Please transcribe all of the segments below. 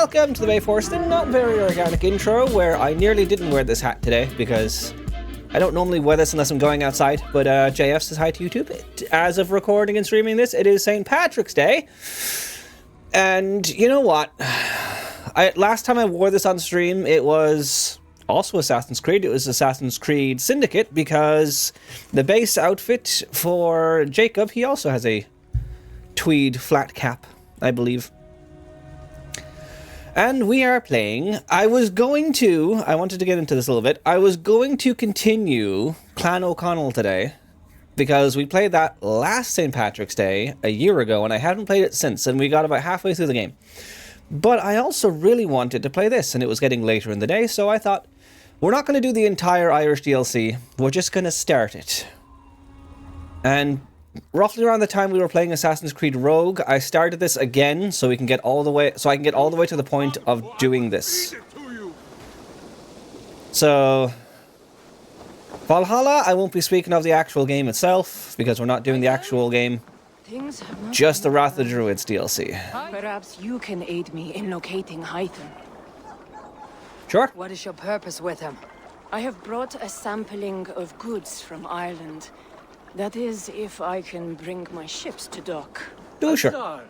welcome to the Bay Forest, the not very organic intro, where I nearly didn't wear this hat today, because I don't normally wear this unless I'm going outside, but JF says hi to YouTube. As of recording and streaming this, it is St. Patrick's Day, and you know what? Last time I wore this on stream, it was also Assassin's Creed. It was Assassin's Creed Syndicate, because the base outfit for Jacob, he also has a tweed flat cap, I believe. And we are playing. I wanted to get into this a little bit. I was going to continue Clan O'Connell today, because we played that last St. Patrick's Day a year ago, and I haven't played it since, and we got about halfway through the game. But I also really wanted to play this, and it was getting later in the day, so I thought, we're not going to do the entire Irish DLC, we're just going to start it. And roughly around the time we were playing Assassin's Creed Rogue, I started this again so we can get all the way, so I can get all the way to the point of doing this. So Valhalla, I won't be speaking of the actual game itself, because we're not doing the actual game, just the Wrath of the Druids DLC. Perhaps you can aid me in locating Hytham. Sure. What is your purpose with him? I have brought a sampling of goods from Ireland. That is, if I can bring my ships to dock. Do sure.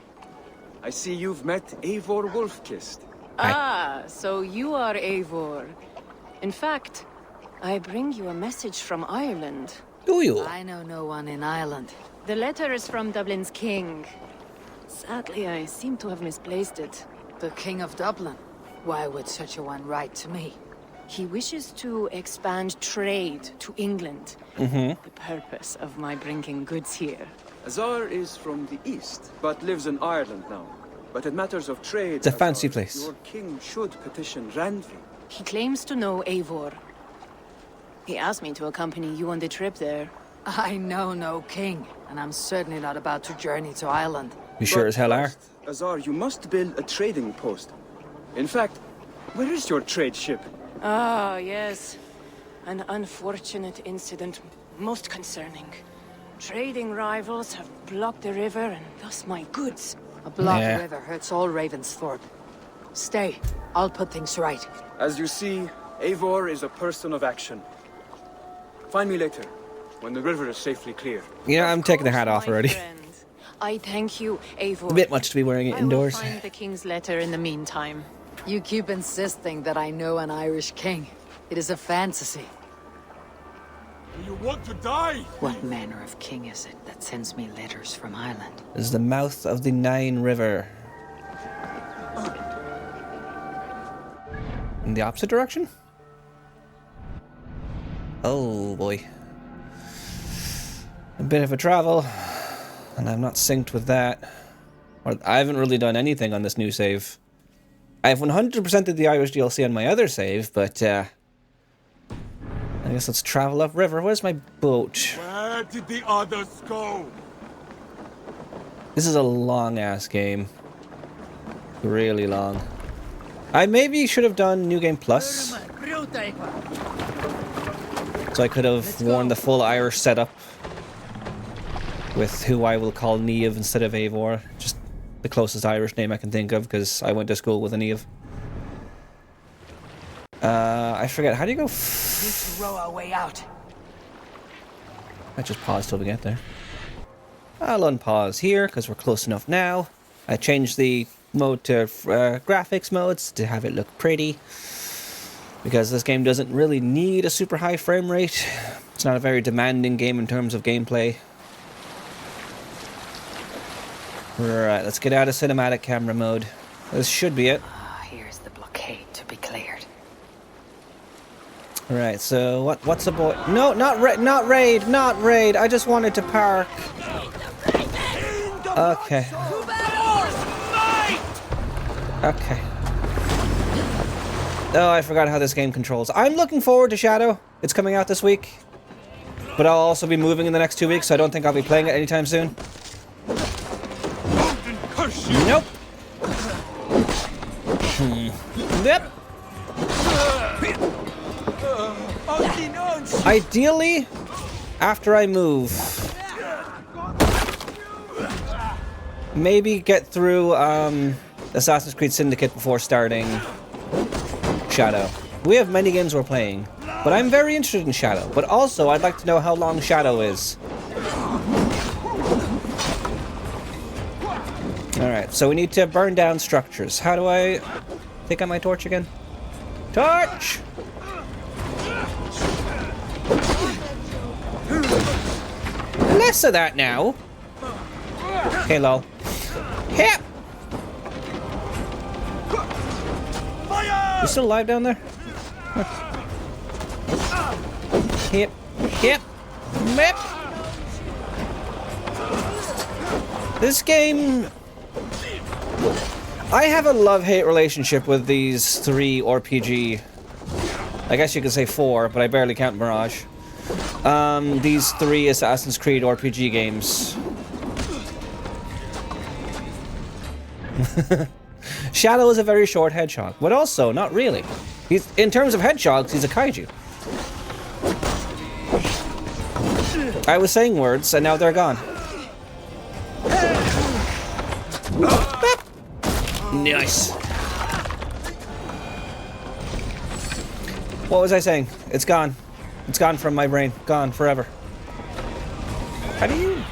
I see you've met Eivor Wolfkist. Ah, so you are Eivor. In fact, I bring you a message from Ireland. Do you? I know no one in Ireland. The letter is from Dublin's king. Sadly, I seem to have misplaced it. The King of Dublin? Why would such a one write to me? He wishes to expand trade to England. The purpose of my bringing goods here. Azar is from the east, but lives in Ireland now. But in matters of trade, It's a fancy place. Your king should petition Randvi. He claims to know Eivor. He asked me to accompany you on the trip there. I know no king, and I'm certainly not about to journey to Ireland. You sure as hell are. First, Azar, you must build a trading post. In fact, where is your trade ship? Ah, yes. An unfortunate incident, most concerning. Trading rivals have blocked the river and thus my goods. A blocked river hurts all Ravensthorpe. Stay, I'll put things right. As you see, Eivor is a person of action. Find me later, when the river is safely clear. Yeah, I'm taking the hat off already. Friend. I thank you, Eivor. A bit much to be wearing it indoors. I will find the king's letter in the meantime. You keep insisting that I know an Irish king. It is a fantasy. You want to die? What manner of king is it that sends me letters from Ireland? This is the mouth of the Nine River. In the opposite direction? Oh boy. A bit of a travel. And I'm not synced with that. Or I haven't really done anything on this new save. I've 100%ed the Irish DLC on my other save, but I guess let's travel upriver. Where's my boat? Where did the others go? This is a long-ass game. Really long. I maybe should have done New Game Plus. So I could have worn the full Irish setup with who I will call Niamh instead of Eivor. Just the closest Irish name I can think of, because I went to school with a Niamh. I forget, how do you go? Need to row our way out. I just pause till we get there. I'll unpause here, because we're close enough now. I changed the mode to graphics modes to have it look pretty, because this game doesn't really need a super high frame rate. It's not a very demanding game in terms of gameplay. Right, let's get out of cinematic camera mode. This should be it. Here's the blockade to be cleared. Right, so what's a boy? No, not raid. I just wanted to park. Okay. Okay. Oh, I forgot how this game controls. I'm looking forward to Shadow. It's coming out this week. But I'll also be moving in the next 2 weeks, so I don't think I'll be playing it anytime soon. Nope. Yep. Ideally, after I move, maybe get through Assassin's Creed Syndicate before starting Shadow. We have many games we're playing, but I'm very interested in Shadow. But also, I'd like to know how long Shadow is. Alright, so we need to burn down structures. How do I take out my torch again? Torch! Less of that now. Okay, lol. Hip! You still alive down there? Hip. Hip. Mip. This game... I have a love-hate relationship with these 3 RPG... I guess you could say 4, but I barely count Mirage. These 3 Assassin's Creed RPG games. Shadow is a very short hedgehog, but also not really. He's, in terms of hedgehogs, he's a kaiju. I was saying words, and now they're gone. Nice. What was I saying? It's gone. It's gone from my brain. Gone forever. How do you...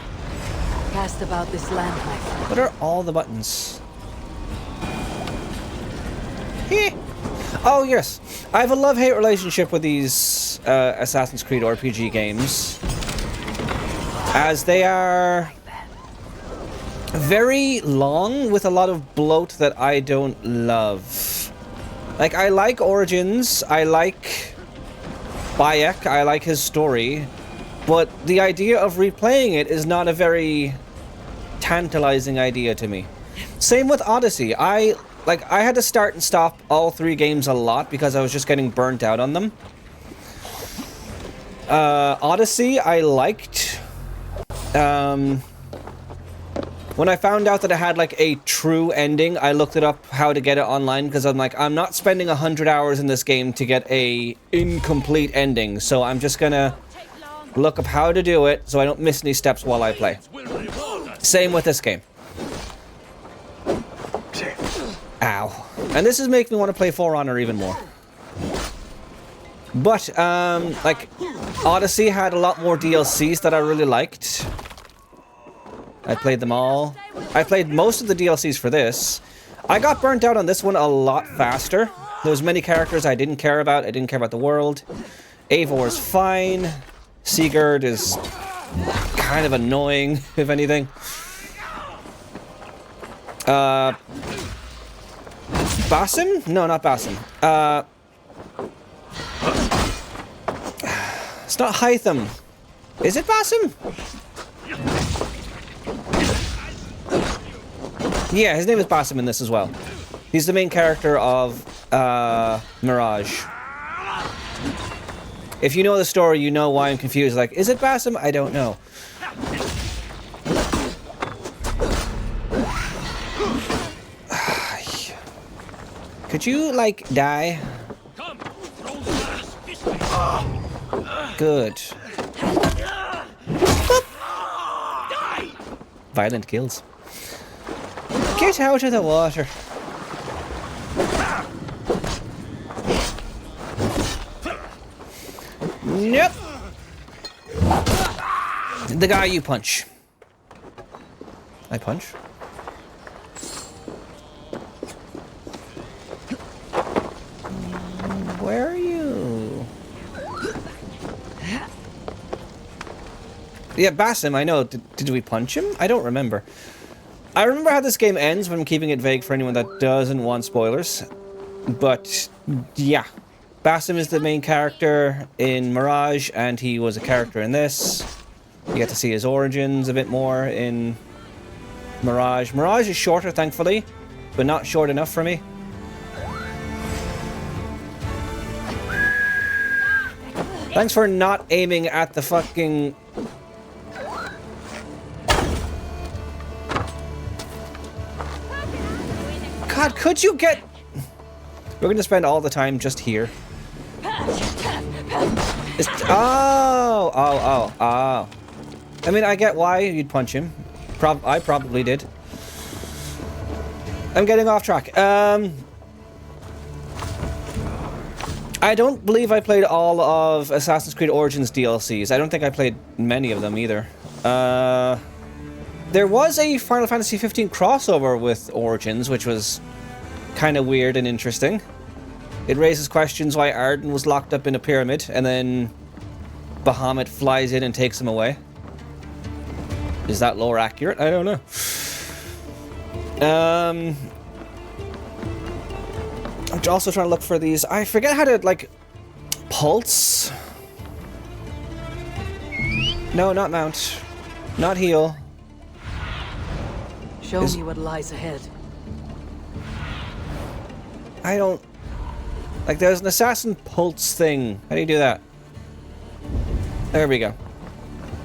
Cast about this land, my friend. What are all the buttons? Heh. Oh, yes. I have a love-hate relationship with these Assassin's Creed RPG games. As they are very long with a lot of bloat that I don't love. Like, I like Origins, I like Bayek, I like his story, but the idea of replaying it is not a very tantalizing idea to me. Same with Odyssey. I had to start and stop all 3 games a lot because I was just getting burnt out on them. Odyssey, I liked. When I found out that it had, like, a true ending, I looked it up how to get it online, because I'm like, I'm not spending 100 hours in this game to get a incomplete ending, so I'm just gonna look up how to do it so I don't miss any steps while I play. Same with this game. Ow. And this is making me want to play For Honor even more. But, like, Odyssey had a lot more DLCs that I really liked. I played them all. I played most of the DLCs for this. I got burnt out on this one a lot faster. There was many characters I didn't care about. I didn't care about the world. Eivor's fine. Sigurd is kind of annoying, if anything. Basim? No, not Basim. It's not Hytham. Is it Basim? Yeah, his name is Basim in this as well. He's the main character of Mirage. If you know the story, you know why I'm confused. Like, is it Basim? I don't know. Could you, like, die? Good. Violent kills. Get out of the water. Nope. The guy you punch. I punch? Where are you? Yeah, Basim, I know. Did we punch him? I don't remember. I remember how this game ends, but I'm keeping it vague for anyone that doesn't want spoilers. But, yeah. Basim is the main character in Mirage, and he was a character in this. You get to see his origins a bit more in Mirage. Mirage is shorter, thankfully, but not short enough for me. Thanks for not aiming at the fucking... God, could you get... We're gonna spend all the time just here. Oh. I mean, I get why you'd punch him. I probably did. I'm getting off track. I don't believe I played all of Assassin's Creed Origins DLCs. I don't think I played many of them either. There was a Final Fantasy 15 crossover with Origins, which was kind of weird and interesting. It raises questions why Arden was locked up in a pyramid, and then Bahamut flies in and takes him away. Is that lore accurate? I don't know. I'm also trying to look for these. I forget how to, like, pulse. No, not mount. Not heal. Show me what lies ahead. I don't... Like, there's an assassin pulse thing. How do you do that? There we go.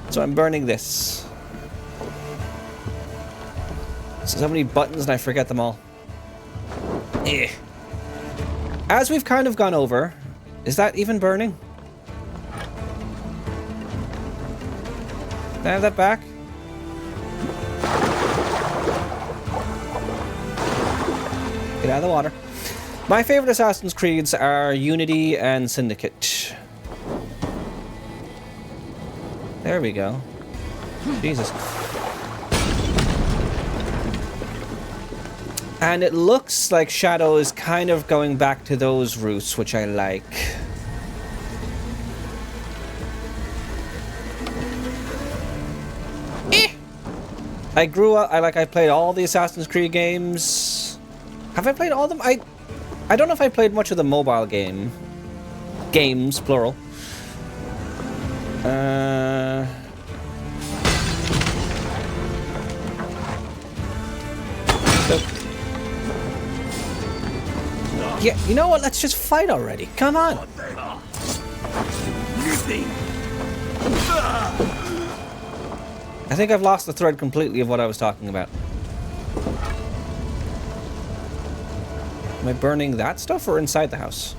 So I'm burning this. So many buttons and I forget them all. Eh. As we've kind of gone over, is that even burning? Can I have that back? Get out of the water. My favorite Assassin's Creeds are Unity and Syndicate. There we go. Jesus. And it looks like Shadow is kind of going back to those roots, which I like. I grew up, I played all the Assassin's Creed games. Have I played all of them? I don't know if I played much of the mobile games, plural. Yeah, you know what? Let's just fight already. Come on. I think I've lost the thread completely of what I was talking about. Am I burning that stuff or inside the house?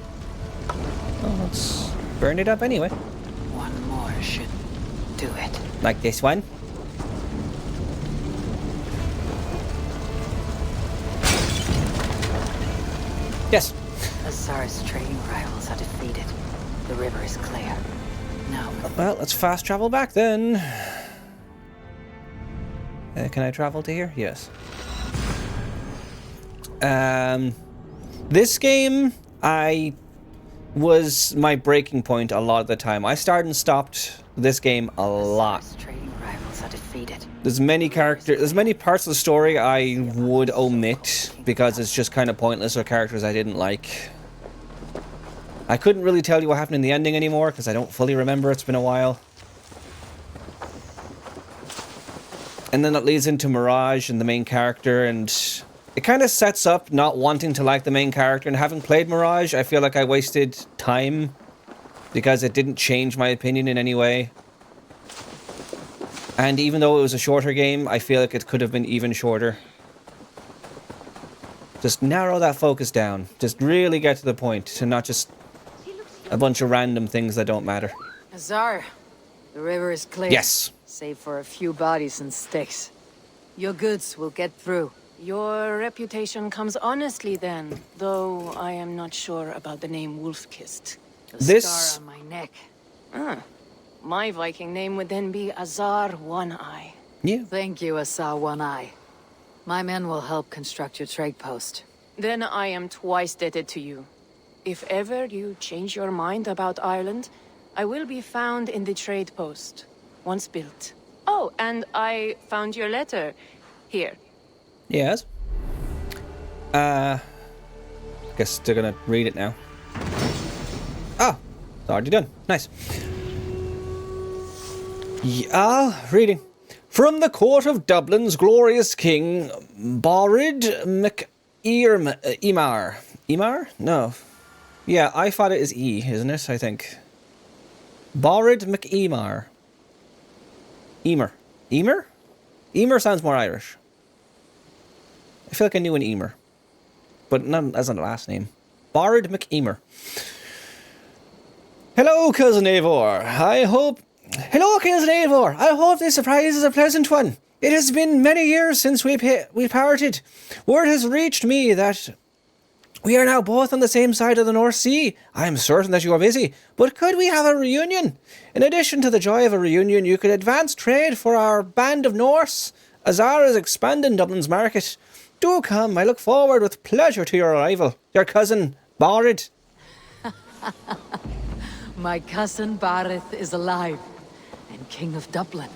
Oh, let's burn it up anyway. One more should do it. Like this one? Yes. Azar's trading rivals are defeated. The river is clear. Now, Well, let's fast travel back then. Can I travel to here? Yes. This game, was my breaking point a lot of the time. I started and stopped this game a lot. Azar's trading rivals are defeated. There's many parts of the story I would omit because it's just kind of pointless or characters I didn't like. I couldn't really tell you what happened in the ending anymore because I don't fully remember. It's been a while. And then it leads into Mirage and the main character, and it kind of sets up not wanting to like the main character. And having played Mirage, I feel like I wasted time because it didn't change my opinion in any way. And even though it was a shorter game, I feel like it could have been even shorter. Just narrow that focus down. Just really get to the point, and not just a bunch of random things that don't matter. Azar, the river is clear. Yes. Save for a few bodies and sticks. Your goods will get through. Your reputation comes honestly then, though I am not sure about the name Wolf-Kissed. The scar on my neck. My Viking name would then be Azar One-Eye. Yeah. Thank you, Azar One-Eye. My men will help construct your trade post. Then I am twice indebted to you. If ever you change your mind about Ireland, I will be found in the trade post, once built. Oh, and I found your letter. Here. Yes. Guess they're gonna read it now. Ah, it's already done. Nice. Yeah, reading. From the court of Dublin's glorious king, Borid Emar. Emar? No. Yeah, I thought it is E, isn't it? I think. Borid McEmar. Emer. Emer? Emer sounds more Irish. I feel like I knew an Emer. But not as a last name. Borid McEmar. Hello, Cousin Eivor. Hello, Cousin Eivor. I hope this surprise is a pleasant one. It has been many years since we parted. Word has reached me that we are now both on the same side of the North Sea. I am certain that you are busy, but could we have a reunion? In addition to the joy of a reunion, you could advance trade for our band of Norse. Azar is expanding Dublin's market. Do come, I look forward with pleasure to your arrival. Your cousin, Barid. My cousin Barith is alive, and King of Dublin.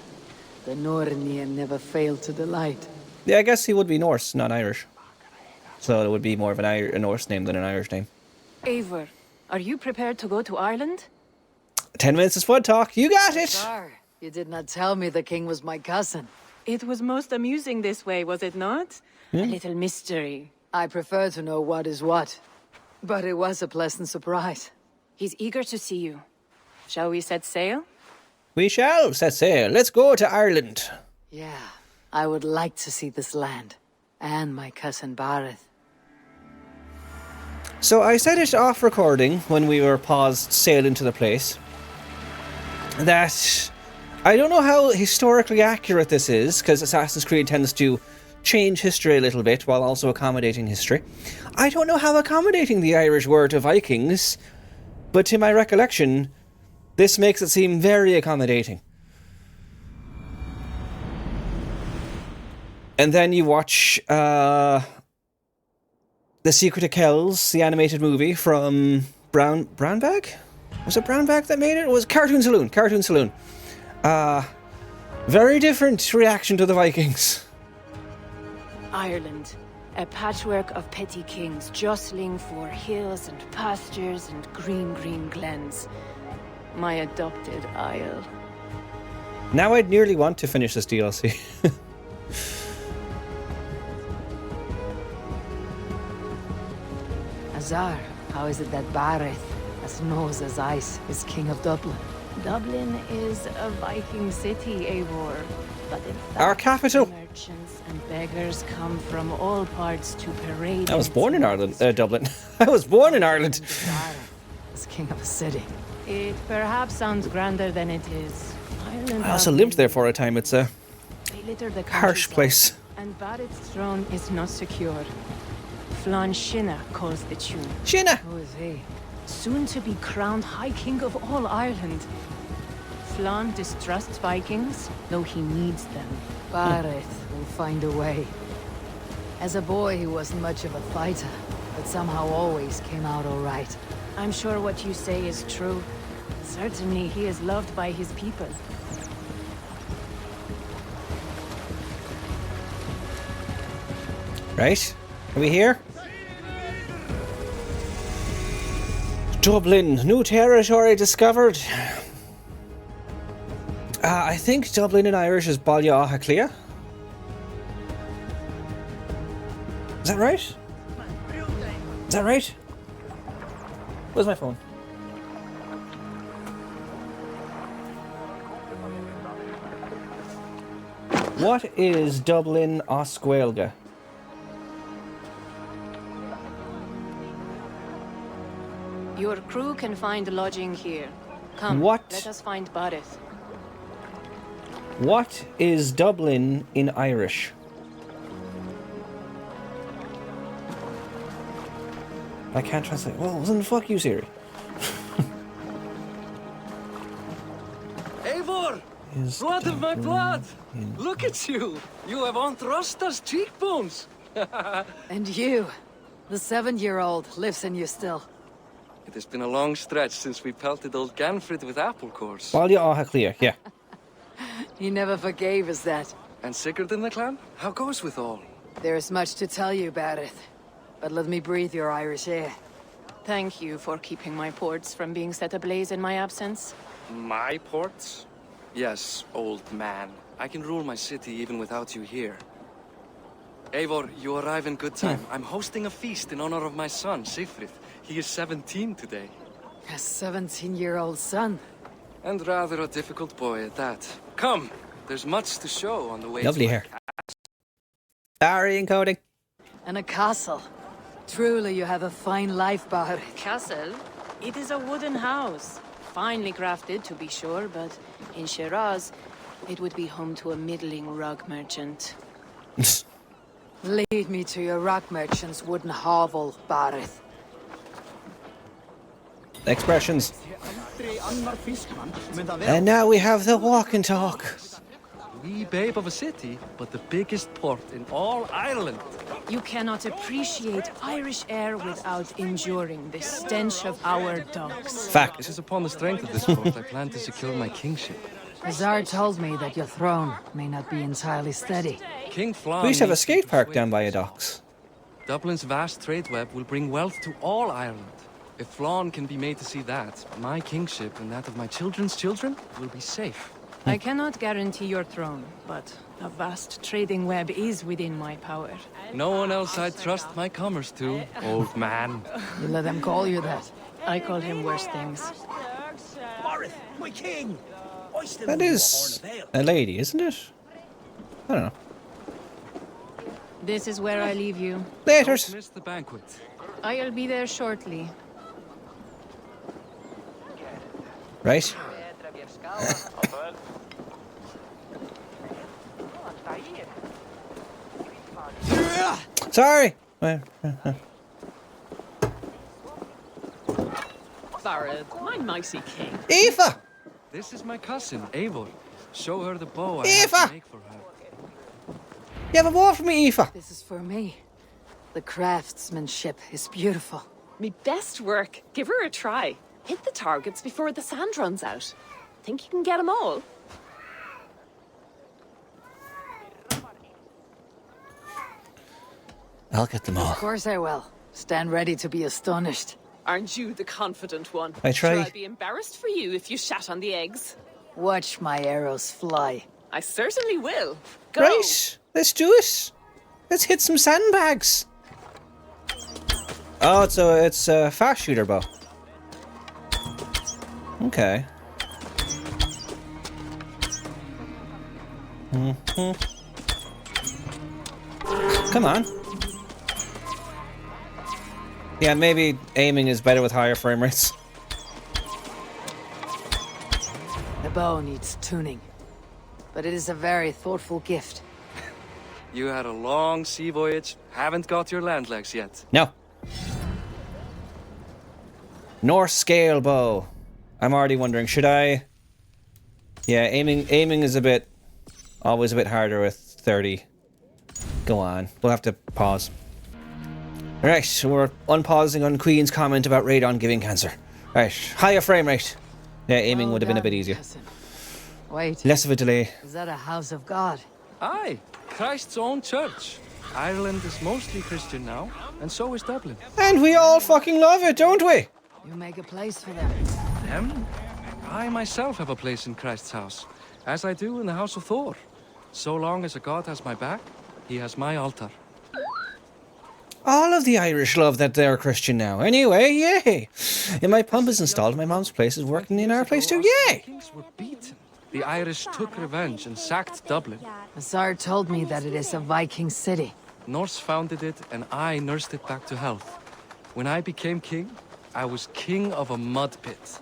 The Nornian never failed to delight. Yeah, I guess he would be Norse, not Irish. So it would be more of a Norse name than an Irish name. Eivor, are you prepared to go to Ireland? 10 minutes of Spud talk. You got it! Sir, you did not tell me the king was my cousin. It was most amusing this way, was it not? A little mystery. I prefer to know what is what. But it was a pleasant surprise. He's eager to see you. Shall we set sail? We shall set sail. Let's go to Ireland. Yeah, I would like to see this land. And my cousin Barith. So I said it off recording when we were paused sailing to the place that I don't know how historically accurate this is, because Assassin's Creed tends to change history a little bit while also accommodating history. I don't know how accommodating the Irish were to Vikings, but to my recollection, this makes it seem very accommodating. And then you watch The Secret of Kells, the animated movie from Brownback? Was it Brownback that made it? It was Cartoon Saloon. Cartoon Saloon. Very different reaction to the Vikings. Ireland, a patchwork of petty kings jostling for hills and pastures and green glens. My adopted isle. Now I'd nearly want to finish this DLC. Azar, how is it that Barith, as nose as ice, is king of Dublin? Dublin is a Viking city, Eivor. But in fact, Our capital. Merchants and beggars come from all parts to parade. I was born in Ireland, Dublin. I was born in Ireland. Barith is king of a city. It perhaps sounds grander than it is. Ireland I also has lived there been- for a time. It's a They litter the harsh countryside, place. And Barrett's throne is not secure. Flann Sinna calls the tune. Shinna! Who is he? Soon to be crowned High King of all Ireland. Flann distrusts Vikings, though he needs them. Barith will find a way. As a boy, he wasn't much of a fighter, but somehow always came out all right. I'm sure what you say is true. Certainly he is loved by his people. Right? Are we here? Dublin, new territory discovered. I think Dublin in Irish is Baile Átha Cliath. Is that right? Is that right? Where's my phone? What is Dublin Oscuelga? Your crew can find lodging here. Come, What? let us find Barith. What is Dublin in Irish? I can't translate. Well, then fuck you, Siri. Eivor! Is Blood of my Dublin blood! in- Look at you! You have Aunt Rosta's cheekbones! And you, the 7-year-old, lives in you still. It has been a long stretch since we pelted old Ganfrid with apple cores. Baile Átha Cliath, yeah. He never forgave us that. And Sigurd in the clan? How goes with all? There is much to tell you, Barith. But let me breathe your Irish air. Thank you for keeping my ports from being set ablaze in my absence. My ports? Yes, old man. I can rule my city even without you here. Eivor, you arrive in good time. I'm hosting a feast in honor of my son, Sigfrid. He is 17 today. A 17-year-old son. And rather a difficult boy at that. Come! There's much to show on the way Lovely to hair. Sorry, encoding. And a castle. Truly, you have a fine life, Barith. Castle? It is a wooden house. Finely crafted, to be sure, but in Shiraz, It would be home to a middling rug merchant. Lead me to your rock merchant's wooden hovel, Barith. Expressions. And now we have the walk and talk. Wee babe of a city, but the biggest port in all Ireland. You cannot appreciate Irish air without enduring the stench of our dogs. It Fact. is upon the strength of this port I plan to secure my kingship. Azar told me that your throne may not be entirely steady. King Flann We used to have a needs to skate park persuade down by a us. docks. Dublin's vast trade web will bring wealth to all Ireland. If Flann can be made to see that, my kingship and that of my children's children will be safe. I cannot guarantee your throne, but a vast trading web is within my power. No one else I'd trust my commerce to, old man. You let them call you that. I call him worse things. My king! That is a lady, isn't it? I don't know. This is where I leave you. Laters. Miss the banquet. I'll be there shortly. Right. Sorry. Barad, my mighty king. Aoife! This is my cousin, Eivor. Show her the bow I Aoife! have to make for her. You have a war for me, Aoife. This is for me. The craftsmanship is beautiful. Me best work. Give her a try. Hit the targets before the sand runs out. Think you can get them all? I'll get them all. Of course I will. Stand ready to be astonished. Aren't you the confident one? I try. Sure, I'd be embarrassed for you if you shat on the eggs. Watch my arrows fly. I certainly will. Go. Right. Let's do it. Let's hit some sandbags. Oh, it's a fast shooter bow. Okay. Come on. Yeah, maybe aiming is better with higher frame rates. The bow needs tuning. But it is a very thoughtful gift. You had a long sea voyage, haven't got your land legs yet. No. North scale bow. I'm already wondering, should I? Yeah, aiming is always a bit harder with 30. Go on. We'll have to pause. Alright, so we're unpausing on Queen's comment about radon giving cancer. Right, higher frame rate. Yeah, aiming would have been a bit easier. Cousin. Wait, Less of a delay. is that a house of God? Aye, Christ's own church. Ireland is mostly Christian now, and so is Dublin. And we all fucking love it, don't we? You make a place for them. Them? I myself have a place in Christ's house, as I do in the house of Thor. So long as a god has my back, he has my altar. All of the Irish love that they're Christian now. Anyway, yay! And my pump is installed, my mom's place is working in our place too, yay! Vikings were beaten. The Irish took revenge and sacked Dublin. Azar told me that it is a Viking city. Norse founded it, and I nursed it back to health. When I became king, I was king of a mud pit.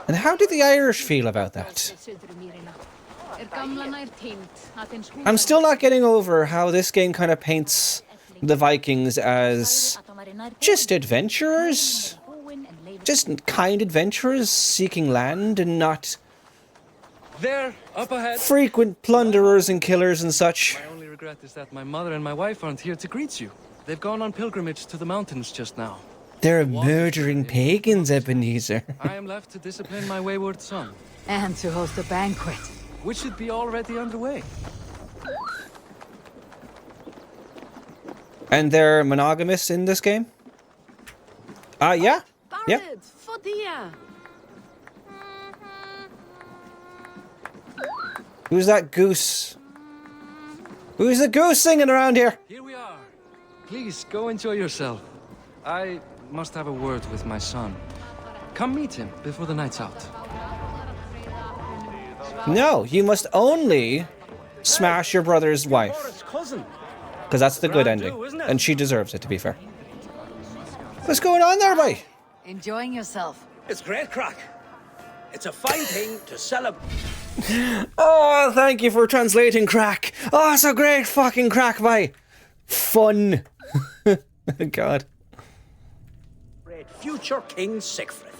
And how did the Irish feel about that? I'm still not getting over how this game kind of paints the Vikings as just adventurers. Just kind adventurers seeking land and not There, up ahead. frequent plunderers and killers and such. My only regret is that my mother and my wife aren't here to greet you. They've gone on pilgrimage to the mountains just now. They're murdering pagans, Ebenezer. I am left to discipline my wayward son, And to host a banquet. which should be already underway. And they're monogamous in this game? Yeah. Yeah. Barad, Fodia. Who's that goose? Who's the goose singing around here? Here we are. Please, go enjoy yourself. I must have a word with my son. Come meet him before the night's out. No, you must only smash your brother's wife. Boris' cousin. Because that's the good Grand ending. do, isn't it? And she deserves it, to be fair. What's going on there, boy? Enjoying yourself. It's great crack. It's a fine thing to celebrate. Oh, thank you for translating crack. Oh, it's a great fucking crack, bye. Fun. God. Future King Siegfried.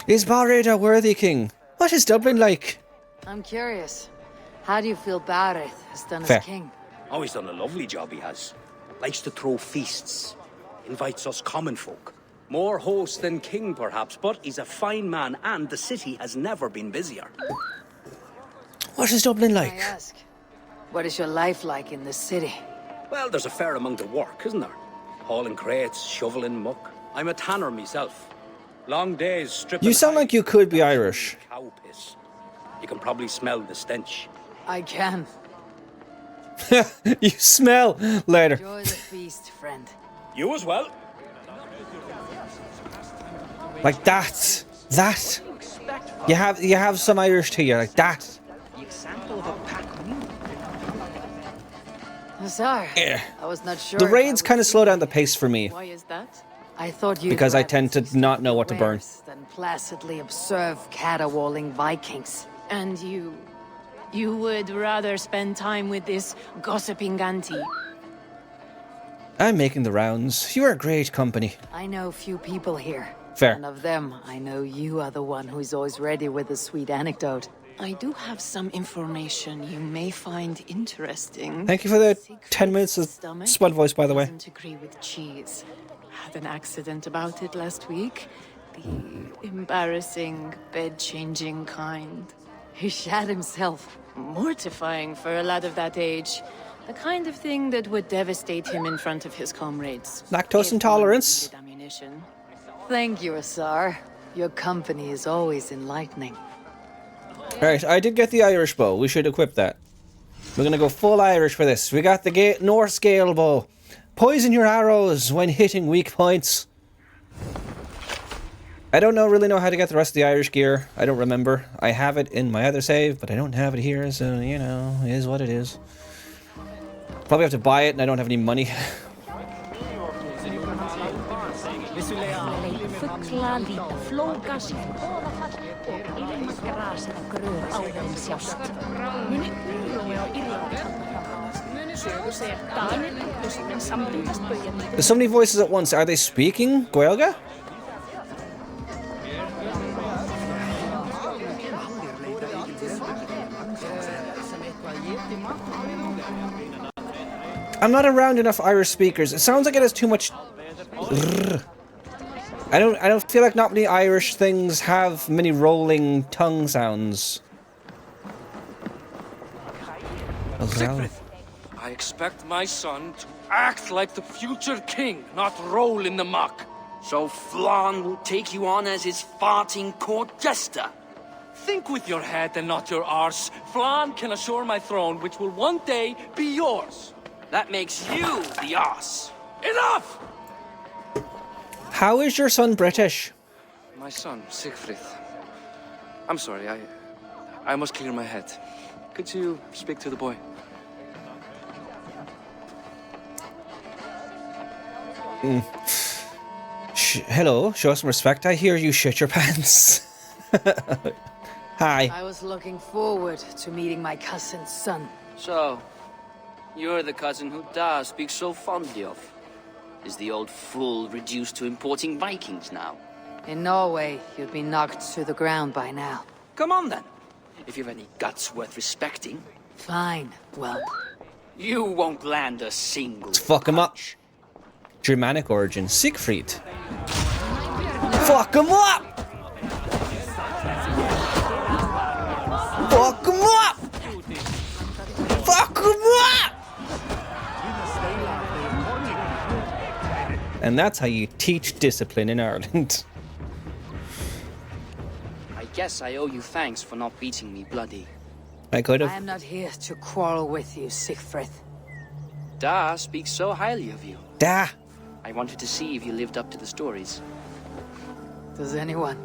Is Barad a worthy king? What is Dublin like? I'm curious. How do you feel Barad has done Fair. as king? Oh, he's done a lovely job, he has. Likes to throw feasts. Invites us common folk. More host than king, perhaps, but he's a fine man, and the city has never been busier. What is Dublin I like? ask, what is your life like in the city? Well, there's a fair amount of work, isn't there? Hauling crates, shoveling muck. I'm a tanner myself. Long days stripping. You sound like you could be Irish. Cow piss. You can probably smell the stench. I can. You smell later. Enjoy the feast, friend. You as well. Like that. That. You have some Irish to you, like that. Sorry. Yeah. I was not sure. The if I raids would kind of see slow you. down the pace for me. Why is that? I thought you Because I tend to not know what to burn. Than placidly observe caterwauling Vikings. And you... You would rather spend time with this gossiping auntie? I'm making the rounds. You are great company. I know few people here. Fair. And of them, I know you are the one who's always ready with a sweet anecdote. I do have some information you may find interesting. Thank you for the Siegfried's 10 minutes of stomach spud voice, by the way. doesn't agree with cheese. Had an accident about it last week. The embarrassing, bed-changing kind. He shat himself. Mortifying for a lad of that age. The kind of thing that would devastate him in front of his comrades. Lactose If one intolerance? needed ammunition. Thank you, Asar. Your company is always enlightening. Right, I did get the Irish bow. We should equip that. We're gonna go full Irish for this. We got the North scale bow. Poison your arrows when hitting weak points. I don't really know how to get the rest of the Irish gear. I don't remember. I have it in my other save, but I don't have it here, so, you know, it is what it is. Probably have to buy it, and I don't have any money. There's so many voices at once. Are they speaking Gaelga? I'm not around enough Irish speakers. It sounds like it has too much. I don't feel like not many Irish things have many rolling tongue sounds. Siegfried, I expect my son to act like the future king, not roll in the muck. So Flan will take you on as his farting court jester? Think with your head and not your arse. Flan can assure my throne, which will one day be yours. That makes you the ass. Enough! How is your son British? My son, Siegfried. I'm sorry, I must clear my head. Could you speak to the boy? Hello, show some respect. I hear you shit your pants. Hi. I was looking forward to meeting my cousin's son. So, you're the cousin who Da speaks so fondly of. Is the old fool reduced to importing Vikings now? In Norway, you'd be knocked to the ground by now. Come on then, if you've any guts worth respecting. Fine, well. You won't land a single Let's fuck him up. Germanic origin, Siegfried. Fuck him up! Fuck him up! Fuck him up! And that's how you teach discipline in Ireland. I guess I owe you thanks for not beating me bloody. I could I have. am not here to quarrel with you, Siegfried. Da speaks so highly of you. Da! I wanted to see if you lived up to the stories. Does anyone?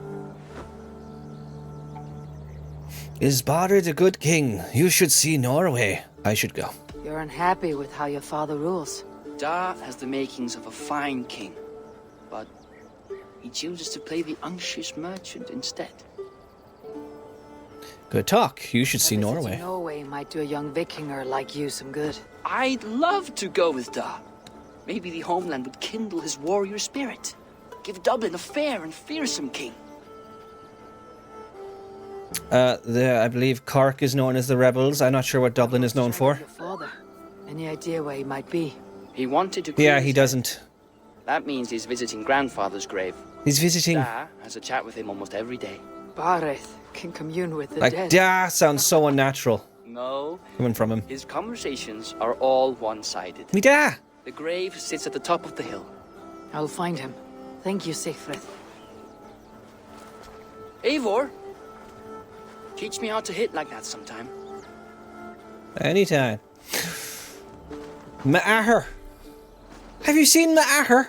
Is Barad a good king? You should see Norway. I should go. You're unhappy with how your father rules. Da has the makings of a fine king, but he chooses to play the anxious merchant instead. Good talk. You should see A visit to Norway. Norway might do a young Vikinger like you some good. I'd love to go with Da. Maybe the homeland would kindle his warrior spirit. Give Dublin a fair and fearsome king. I believe Cork is known as the Rebels. I'm not sure what Dublin is known for. Your father. Any idea where he might be? He wanted to... Yeah, clear he his doesn't. head. That means he's visiting grandfather's grave. He's visiting... Da has a chat with him almost every day. Bareth can commune with the Like, dead. da sounds so unnatural. No, Coming from him. his conversations are all one-sided. Me da! The grave sits at the top of the hill. I'll find him. Thank you, Sigfrid. Eivor, teach me how to hit like that sometime. Anytime. Ma'aher. Have you seen Ma'aher?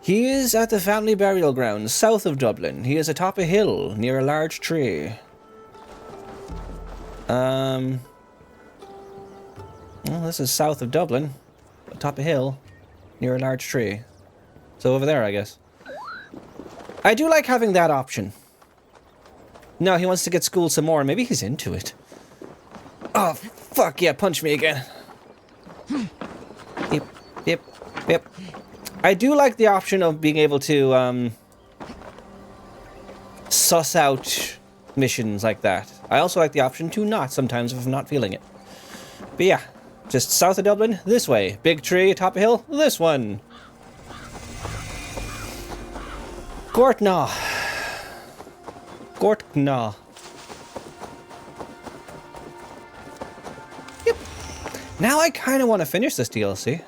He is at the family burial grounds south of Dublin. He is atop a hill near a large tree. Well, this is south of Dublin. Atop a hill near a large tree. So over there, I guess. I do like having that option. No, he wants to get schooled some more. Maybe he's into it. Oh, fuck yeah, punch me again. Yep, yep, yep. I do like the option of being able to, suss out missions like that. I also like the option to not sometimes if I'm not feeling it. But yeah, just south of Dublin, this way. Big tree, top of hill, this one. Gortna. Gortna. Yep. Now I kind of want to finish this DLC.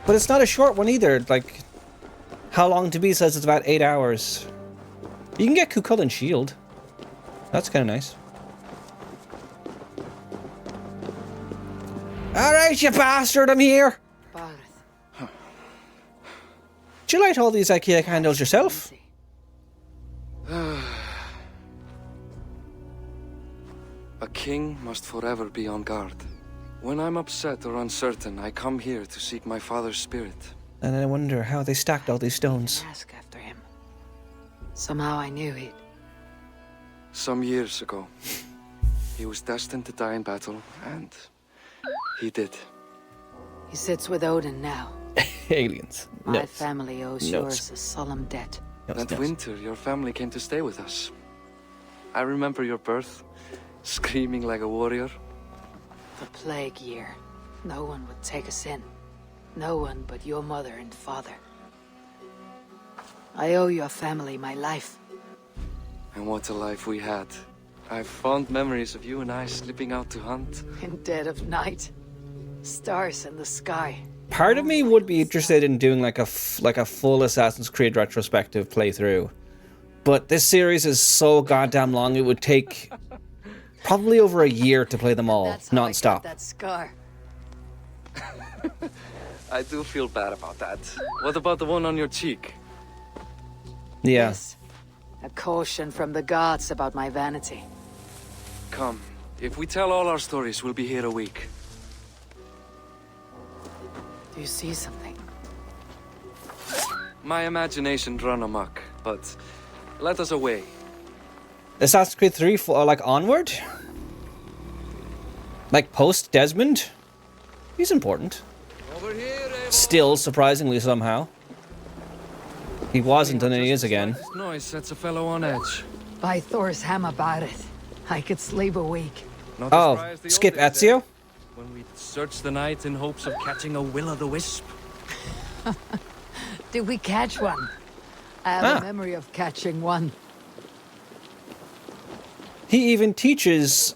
But it's not a short one either. Like, How Long to Be says it's about 8 hours. You can get Cuchulainn Shield. That's kind of nice. Alright, you bastard, I'm here! Bareth. Did you light all these IKEA candles yourself? A king must forever be on guard. When I'm upset or uncertain, I come here to seek my father's spirit. And I wonder how they stacked all these stones. Ask after him. Somehow I knew he'd... Some years ago, he was destined to die in battle, and he did. He sits with Odin now. Aliens. My Nuts. family owes Nuts. yours a solemn debt. That winter, your family came to stay with us. I remember your birth, screaming like a warrior. The plague year. No one would take us in. No one but your mother and father. I owe your family my life. And what a life we had. I have fond memories of you and I slipping out to hunt. In dead of night. Stars in the sky. Part of me would be interested in doing like a full Assassin's Creed retrospective playthrough. But this series is so goddamn long, it would take probably over a year to play them all, That's how I got non-stop. that scar. I do feel bad about that. What about the one on your cheek? Yeah. Yes. A caution from the gods about my vanity. Come, if we tell all our stories, we'll be here a week. Do you see something? My imagination run amok, but let us away. Assassin's Creed 3, like, onward? Like, post-Desmond? He's important. Over here, Eivor. Still, surprisingly somehow. He wasn't, and then he is again. This noise sets a fellow on edge. By Thor's hammer, Bareth. I could sleep a week. Not as Oh, dry as the skip old days, Ezio? when we'd search the night in hopes of catching a will-o'-the-wisp. Did we catch one? I have a memory of catching one. He even teaches...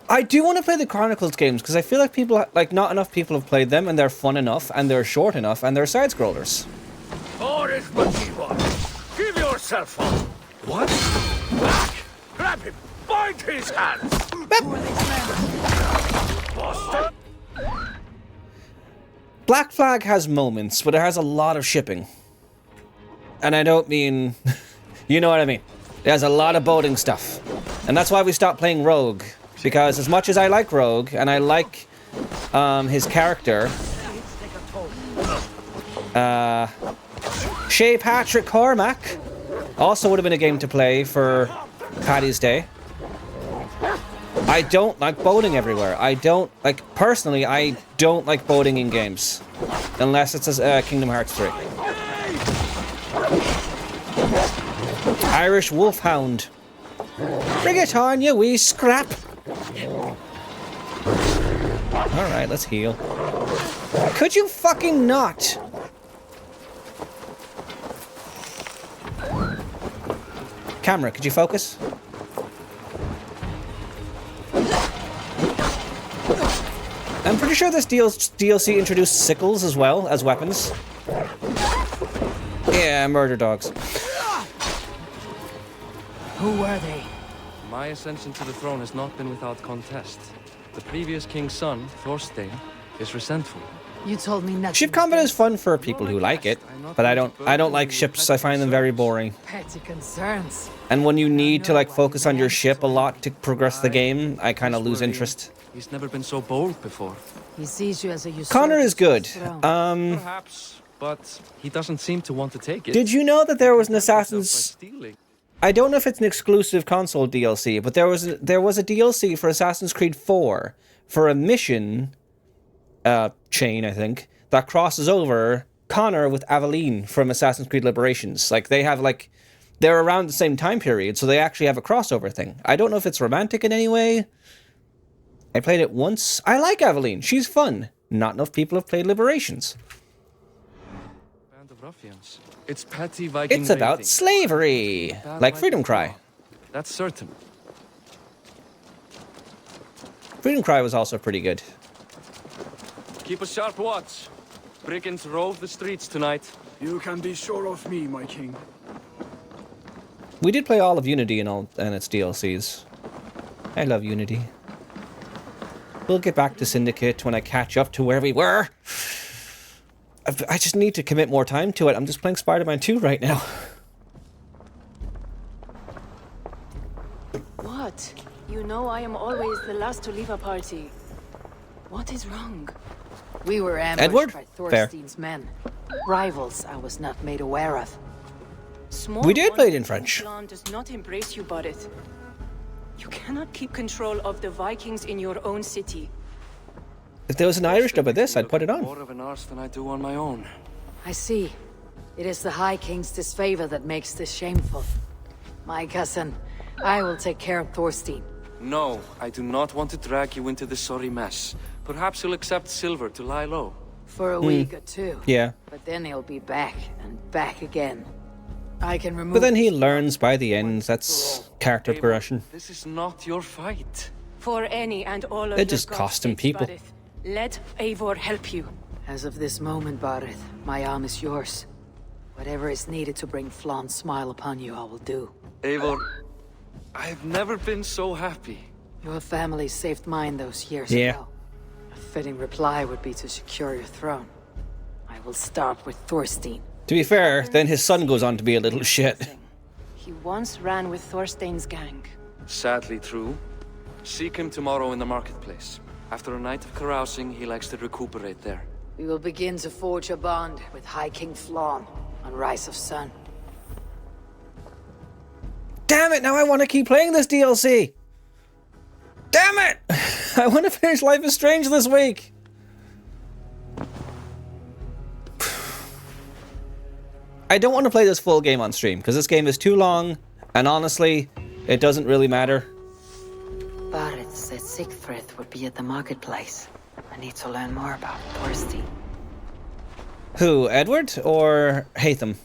I do want to play the Chronicles games, because I feel like people, like, not enough people have played them, and they're fun enough, and they're short enough, and they're side-scrollers. Boris Mativa, give yourself up. What? Back! Grab him! Bind his hands! Who are these men? Bastard! Black Flag has moments, but it has a lot of shipping. And I don't mean... you know what I mean. It has a lot of boating stuff. And that's why we stopped playing Rogue. Because as much as I like Rogue, and I like his character... Shea Patrick Cormac. Also would have been a game to play for Paddy's Day. I don't like boating everywhere. I don't, like, personally, I don't like boating in games. Unless it's Kingdom Hearts 3. Irish Wolfhound. Bring it on, you wee scrap. Alright, let's heal. Could you fucking not? Camera, could you focus? I'm pretty sure this DLC introduced sickles as well as weapons. Yeah, murder dogs. Who were they? My ascension to the throne has not been without contest. The previous king's son, Thorstein, is resentful. You told me nothing. Ship combat is fun for people who like it, but I don't like ships. I find them very boring. Petty concerns. And when you need to like focus on your ship a lot to progress the game, I kind of lose interest. He's never been so bold before. He sees you as a usurper. Connor is good. Perhaps, but he doesn't seem to want to take it. Did you know that there was an Assassin's... I don't know if it's an exclusive console DLC, but there was a DLC for Assassin's Creed 4 for a mission chain, I think, that crosses over Connor with Aveline from Assassin's Creed Liberations. Like, they have, like... They're around the same time period, so they actually have a crossover thing. I don't know if it's romantic in any way. I played it once. I like Aveline. She's fun. Not enough people have played Liberations. Band of ruffians. It's petty Viking It's about raiding. slavery. Like Freedom Cry. That's certain. Freedom Cry was also pretty good. Keep a sharp watch. Brigands rove the streets tonight. You can be sure of me, my king. We did play all of Unity and its DLCs. I love Unity. We'll get back to Syndicate when I catch up to where we were. I just need to commit more time to it. I'm just playing Spider-Man 2 right now. What? You know I am always the last to leave a party. What is wrong? We were ambushed Edward? by Fair. Thorstein's men. Rivals I was not made aware of. Small We did play it in wonder French. Islam does not embrace you, Barith. You cannot keep control of the Vikings in your own city. If there was an Irish dub of this, I'd put it on. More of an arse than I do on my own. I see. It is the High King's disfavor that makes this shameful. My cousin, I will take care of Thorstein. No, I do not want to drag you into this sorry mess. Perhaps you'll accept silver to lie low. For a week or two. Yeah. But then he'll be back and back again. I can remove... But then he learns by the end. That's character progression. This is not your fight. For any and all of They're your just God's costume sakes, people. Barith, let Eivor help you. As of this moment, Barith, my arm is yours. Whatever is needed to bring Flawn's smile upon you, I will do. Eivor, I've never been so happy. Your family saved mine those years Yeah. ago. A fitting reply would be to secure your throne. I will start with Thorstein. To be fair, then his son goes on to be a little shit. He once ran with Thorstein's gang. Sadly true. Seek him tomorrow in the marketplace. After a night of carousing, he likes to recuperate there. We will begin to forge a bond with High King Flawn on Rise of Sun. Damn it, now I want to keep playing this DLC! Damn it! I want to finish Life is Strange this week! I don't want to play this full game on stream, because this game is too long, and honestly, it doesn't really matter. Barith said Sigfrid would be at the marketplace. I need to learn more about Thorstein. Who, Edward or Hatham?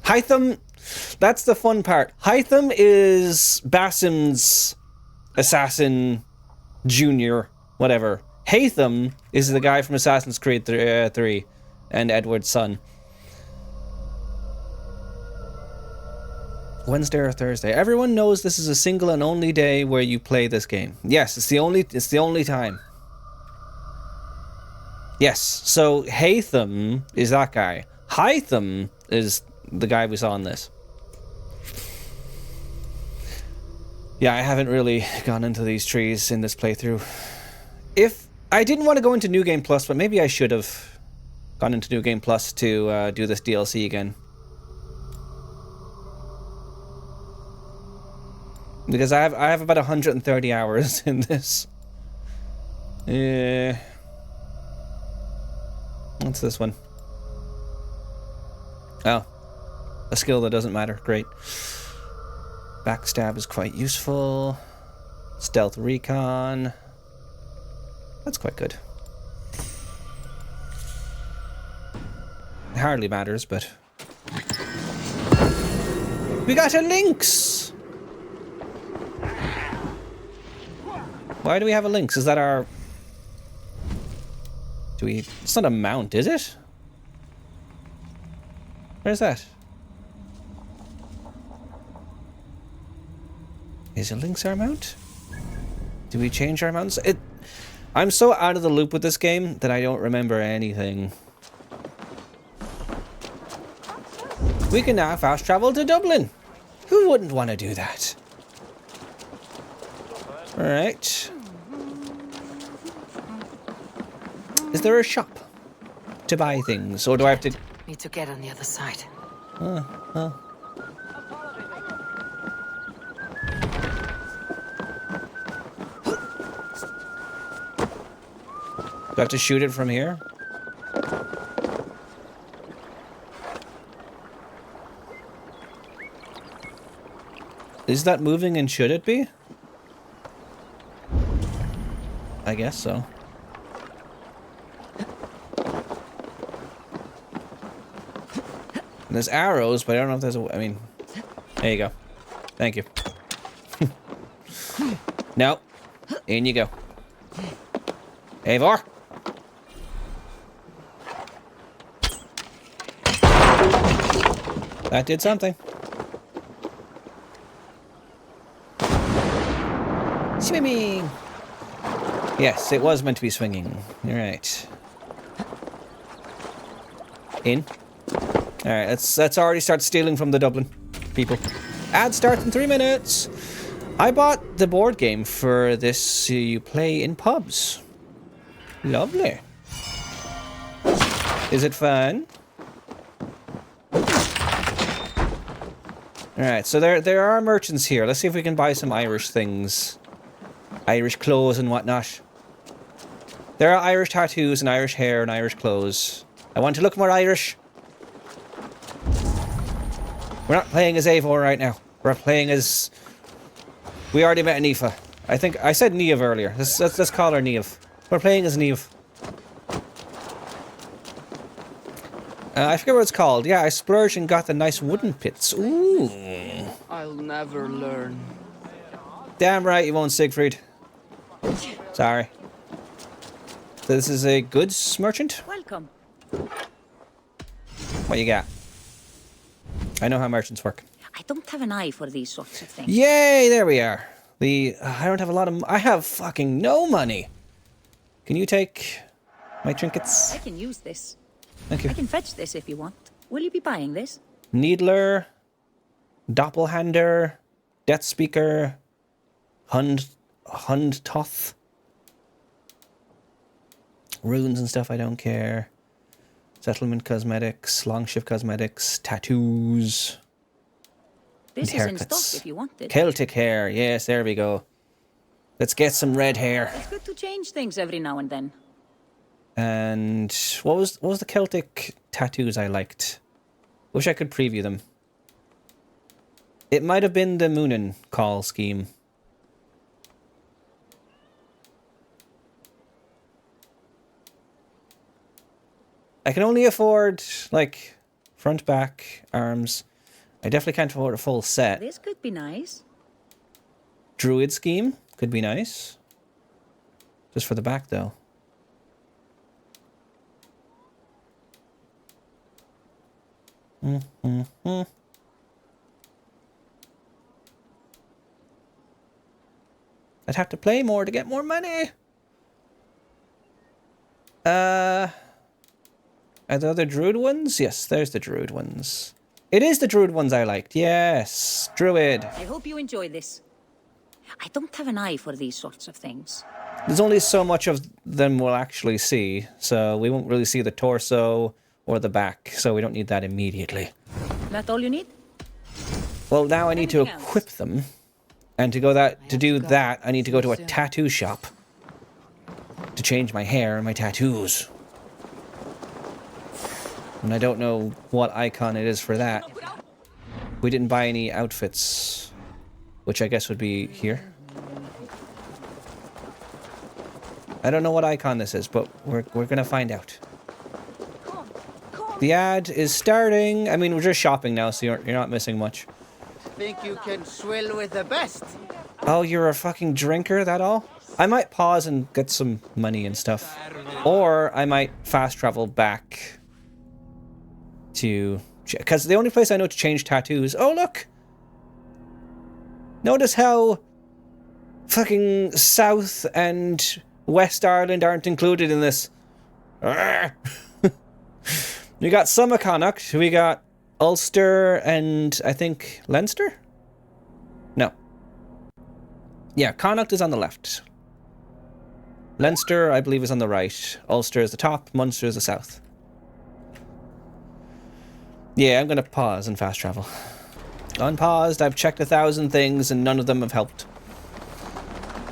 Hytham, that's the fun part. Hytham is Basim's assassin junior, whatever. Hatham is the guy from Assassin's Creed 3 and Edward's son. Wednesday or Thursday. Everyone knows this is a single and only day where you play this game. Yes, it's the only time. Yes, so Hatham is that guy. Hytham is the guy we saw in this. Yeah, I haven't really gone into these trees in this playthrough. If I didn't want to go into New Game Plus, but maybe I should have gone into New Game Plus to do this DLC again. Because I have about 130 hours in this. Yeah. What's this one? Oh. A skill that doesn't matter. Great. Backstab is quite useful. Stealth recon. That's quite good. It hardly matters, but... We got a lynx! Why do we have a lynx? Is that our... Do we... It's not a mount, is it? Where's that? Is a lynx our mount? Do we change our mounts? I'm so out of the loop with this game that I don't remember anything. We can now fast travel to Dublin. Who wouldn't want to do that? Alright. Is there a shop to buy things, or do I have to... Need to get on the other side. Oh. Do I have to shoot it from here? Is that moving and should it be? I guess so. And there's arrows, but I don't know if there's a... I mean... There you go. Thank you. No. In you go. Eivor! That did something. Swimming! Yes, it was meant to be swinging. You're right. In. Alright, let's already start stealing from the Dublin people. Ad starts in 3 minutes! I bought the board game for this so you play in pubs. Lovely. Is it fun? Alright, so there are merchants here. Let's see if we can buy some Irish things. Irish clothes and whatnot. There are Irish tattoos and Irish hair and Irish clothes. I want to look more Irish. We're not playing as Eivor right now. We're playing as... We already met Niamh. I think... I said Niamh earlier. Let's call her Niamh. We're playing as Niamh. I forget what it's called. Yeah, I splurged and got the nice wooden pits. Ooh. I'll never learn. Damn right you won't, Siegfried. Sorry. So this is a goods merchant? Welcome. What you got? I know how merchants work. I don't have an eye for these sorts of things. Yay, there we are. I don't have a lot of... I have fucking no money. Can you take my trinkets? I can use this. Thank you. I can fetch this if you want. Will you be buying this? Needler, Doppelhander, Death Speaker, Hundtoth. Runes and stuff, I don't care. Settlement cosmetics, longshift cosmetics, tattoos. This is in stock if you want it. Celtic hair, yes, there we go. Let's get some red hair. It's good to change things every now and then. And what was the Celtic tattoos I liked? Wish I could preview them. It might have been the Moonin call scheme. I can only afford, like, front, back, arms. I definitely can't afford a full set. This could be nice. Druid scheme could be nice. Just for the back, though. I'd have to play more to get more money. Are there other Druid ones? Yes, there's the Druid ones. It is the Druid ones I liked. Yes, Druid. I hope you enjoy this. I don't have an eye for these sorts of things. There's only so much of them we'll actually see, so we won't really see the torso or the back, so we don't need that immediately. That all you need? Well, now I need to equip them, and to do that, I need to go to a tattoo shop to change my hair and my tattoos. And I don't know what icon it is for that. We didn't buy any outfits, which I guess would be here. I don't know what icon this is, but we're gonna find out. The ad is starting. I mean, we're just shopping now, so you're not missing much. Think you can swill with the best? Oh, you're a fucking drinker, that all? I might pause and get some money and stuff. Or I might fast travel back to... Because the only place I know to change tattoos... Oh, look! Notice how fucking South and West Ireland aren't included in this. We got some of Connacht, we got Ulster and I think Leinster? No. Yeah, Connacht is on the left. Leinster, I believe, is on the right. Ulster is the top, Munster is the south. Yeah, I'm gonna pause and fast travel. Unpaused, I've checked 1,000 things and none of them have helped.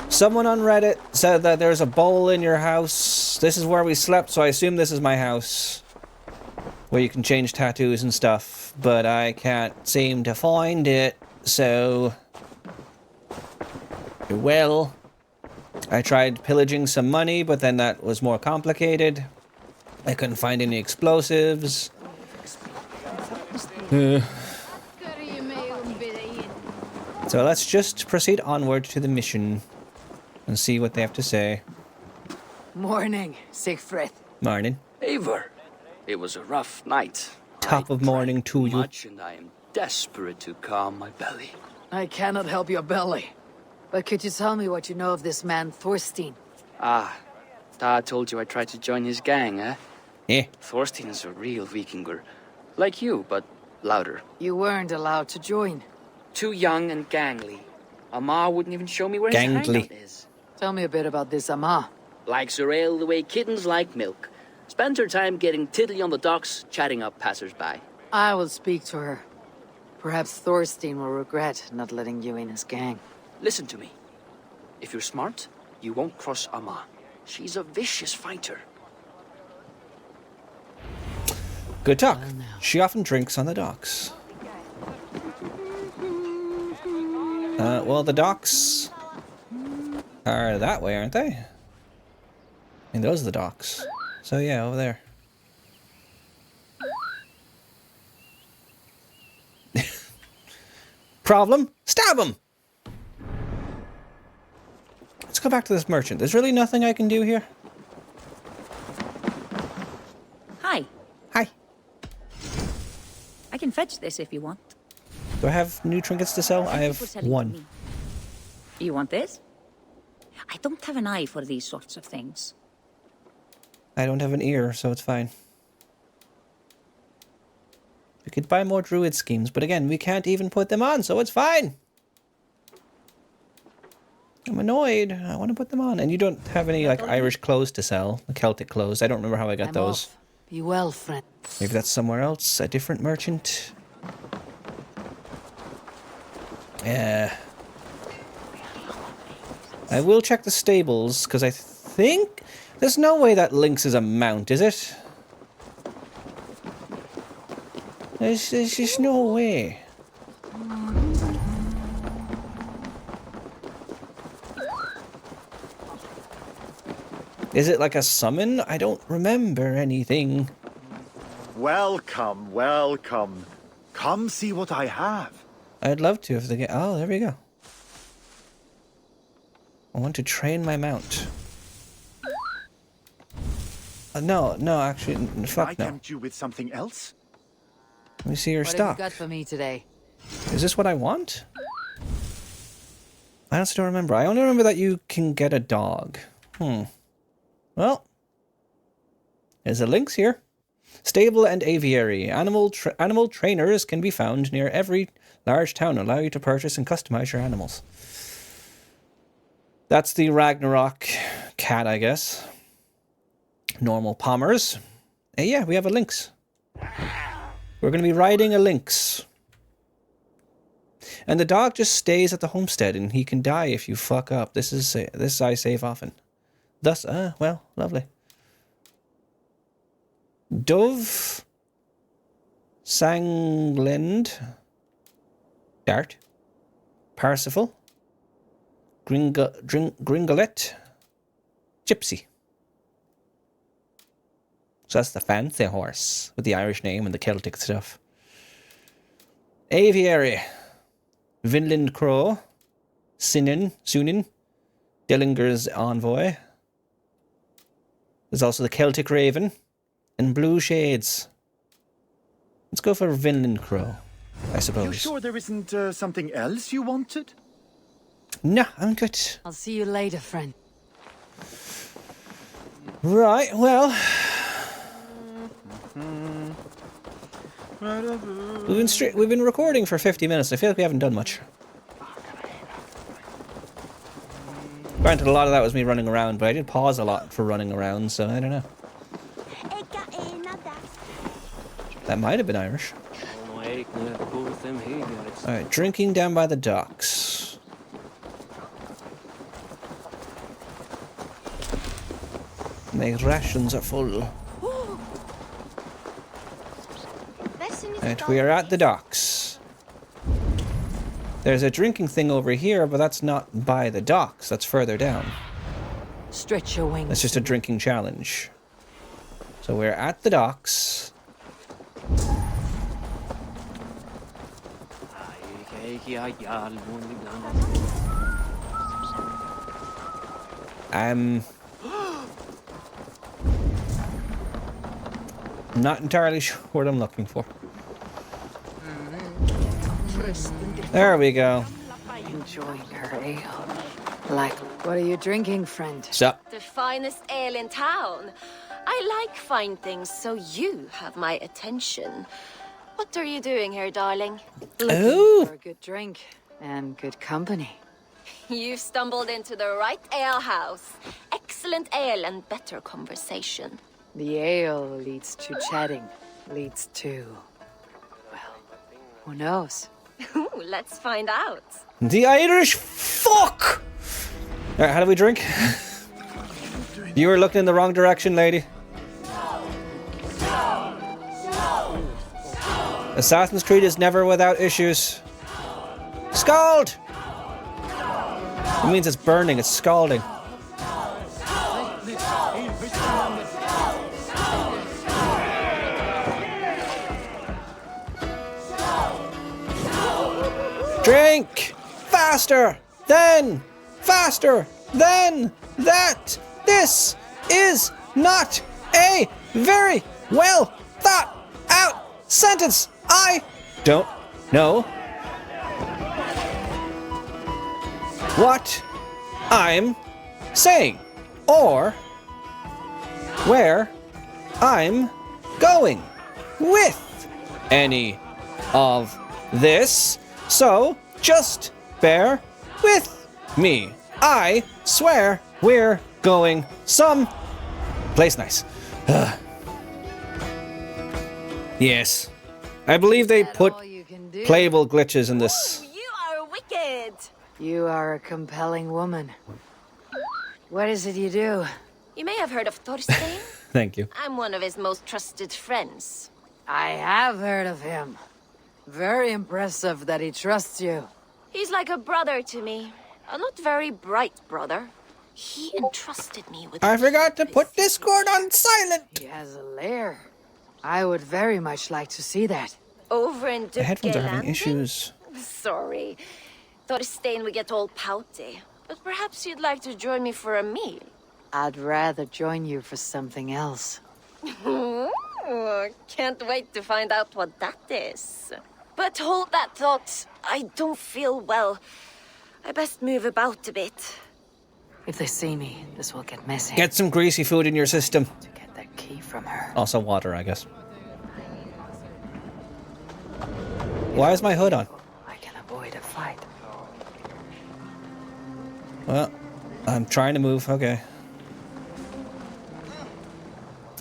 Someone on Reddit said that there's a bowl in your house. This is where we slept, so I assume this is my house. Where you can change tattoos and stuff, but I can't seem to find it, so... Well... I tried pillaging some money, but then that was more complicated. I couldn't find any explosives. So let's just proceed onward to the mission and see what they have to say. Morning, Siegfried. Morning. Eivor, it was a rough night. Top of morning to you. Much, and I am desperate to calm my belly. I cannot help your belly. But could you tell me what you know of this man, Thorstein? Ah, Dad told you I tried to join his gang, eh? Eh? Thorstein is a real Vikinger. Like you, but louder. You weren't allowed to join. Too young and gangly. Amma wouldn't even show me where his hangout is. Tell me a bit about this Amma. Likes her ale the way kittens like milk. Spends her time getting tiddly on the docks, chatting up passers-by. I will speak to her. Perhaps Thorstein will regret not letting you in his gang. Listen to me. If you're smart, you won't cross Amma. She's a vicious fighter. Good talk. She often drinks on the docks. Well, the docks are that way, aren't they? And those are the docks. So yeah, over there. Problem? Stab him! Let's go back to this merchant. There's really nothing I can do here. Hi. Hi. I can fetch this if you want. Do I have new trinkets to sell? I have one. You want this? I don't have an eye for these sorts of things. I don't have an ear, so it's fine. We could buy more druid schemes, but again, we can't even put them on, so it's fine. I'm annoyed. I want to put them on. And you don't have any, like, Irish clothes to sell. The Celtic clothes. I don't remember how I got those. Off. Be well, friend. Maybe that's somewhere else. A different merchant. Yeah. I will check the stables, because I think... There's no way that Lynx is a mount, is it? There's just no way. Is it like a summon? I don't remember anything. Welcome, welcome. Come see what I have. I'd love to if they get... Oh, there we go. I want to train my mount. No, actually, fuck no. I tempt you with something else? Let me see your What stock. have you got for me today? Is this what I want? I honestly don't remember. I only remember that you can get a dog. Well, there's a links here. Stable and aviary. Animal trainers can be found near every large town. Allow you to purchase and customize your animals. That's the Ragnarok cat, I guess. Normal Pommers. Yeah, we have a lynx. We're going to be riding a lynx. And the dog just stays at the homestead, and he can die if you fuck up. This I save often. Thus, well, lovely. Dove. Sanglind. Dart. Parsifal. Gringolet. Gypsy. So that's the fancy horse with the Irish name and the Celtic stuff. Aviary. Vinland Crow. Sunin. Dillinger's Envoy. There's also the Celtic Raven. And Blue Shades. Let's go for Vinland Crow, I suppose. You sure there isn't something else you wanted? No, I'm good. I'll see you later, friend. Right, well... We've been recording for 50 minutes. I feel like we haven't done much. Granted, a lot of that was me running around, but I did pause a lot for running around, so I don't know. That might have been Irish. Alright, drinking down by the docks. My rations are full. Right, we are at the docks. There's a drinking thing over here, but that's not by the docks. That's further down. Stretch your wings. That's just a drinking challenge. So we're at the docks. I'm not entirely sure what I'm looking for. There we go. Enjoying her ale. Like, what are you drinking, friend? Sup? The finest ale in town. I like fine things, so you have my attention. What are you doing here, darling? Looking for a good drink and good company. You've stumbled into the right ale house. Excellent ale and better conversation. The ale leads to chatting, leads to... well, who knows? Ooh, let's find out. The Irish fuck! Alright, how do we drink? You were looking in the wrong direction, lady. Assassin's Creed is never without issues. Scald! It means it's burning, it's scalding. Drink! Faster! Then! Faster! Then! That! This is not a very well thought out sentence! I don't know what I'm saying or where I'm going with any of this, so just bear with me. I swear we're going some place nice. Yes. I believe they put playable glitches in this. You are wicked. You are a compelling woman. What is it you do? You may have heard of Thorstein. Thank you. I'm one of his most trusted friends. I have heard of him. Very impressive that he trusts you. He's like a brother to me. A not very bright brother. He entrusted me with... I forgot to put Discord on silent. He has a lair. I would very much like to see that. Over in The headphones are Dupke having Landing? issues. Sorry. Thorstein would get all pouty. But perhaps you'd like to join me for a meal. I'd rather join you for something else. Ooh, can't wait to find out what that is. But hold that thought. I don't feel well. I best move about a bit. If they see me, this will get messy. Get some greasy food in your system. To get that key from her. Also water, I guess. Why is my hood on? I can avoid a fight. Well, I'm trying to move. Okay.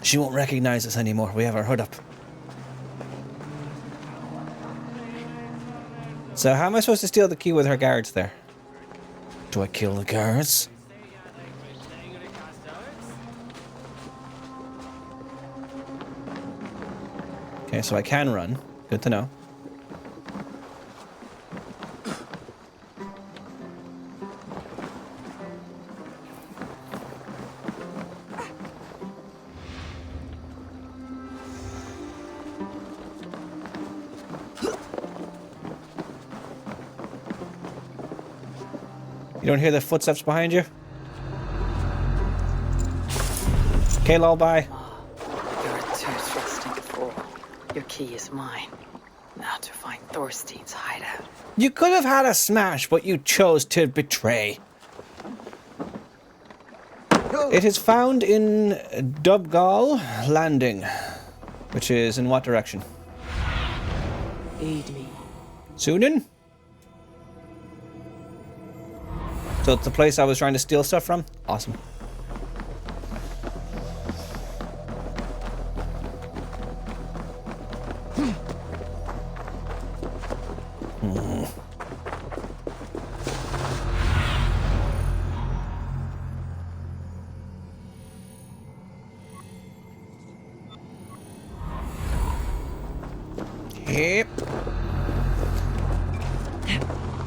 She won't recognize us anymore. We have our hood up. So how am I supposed to steal the key with her guards there? Do I kill the guards? Okay, so I can run. Good to know. You don't hear the footsteps behind you? Okay, lullaby. You're too trusting fool. Your key is mine. Now to find Thorstein's hideout. You could have had a smash, but you chose to betray. It is found in Dubgal Landing, which is in what direction? Aid me. Sunan? So it's the place I was trying to steal stuff from? Awesome. Yep.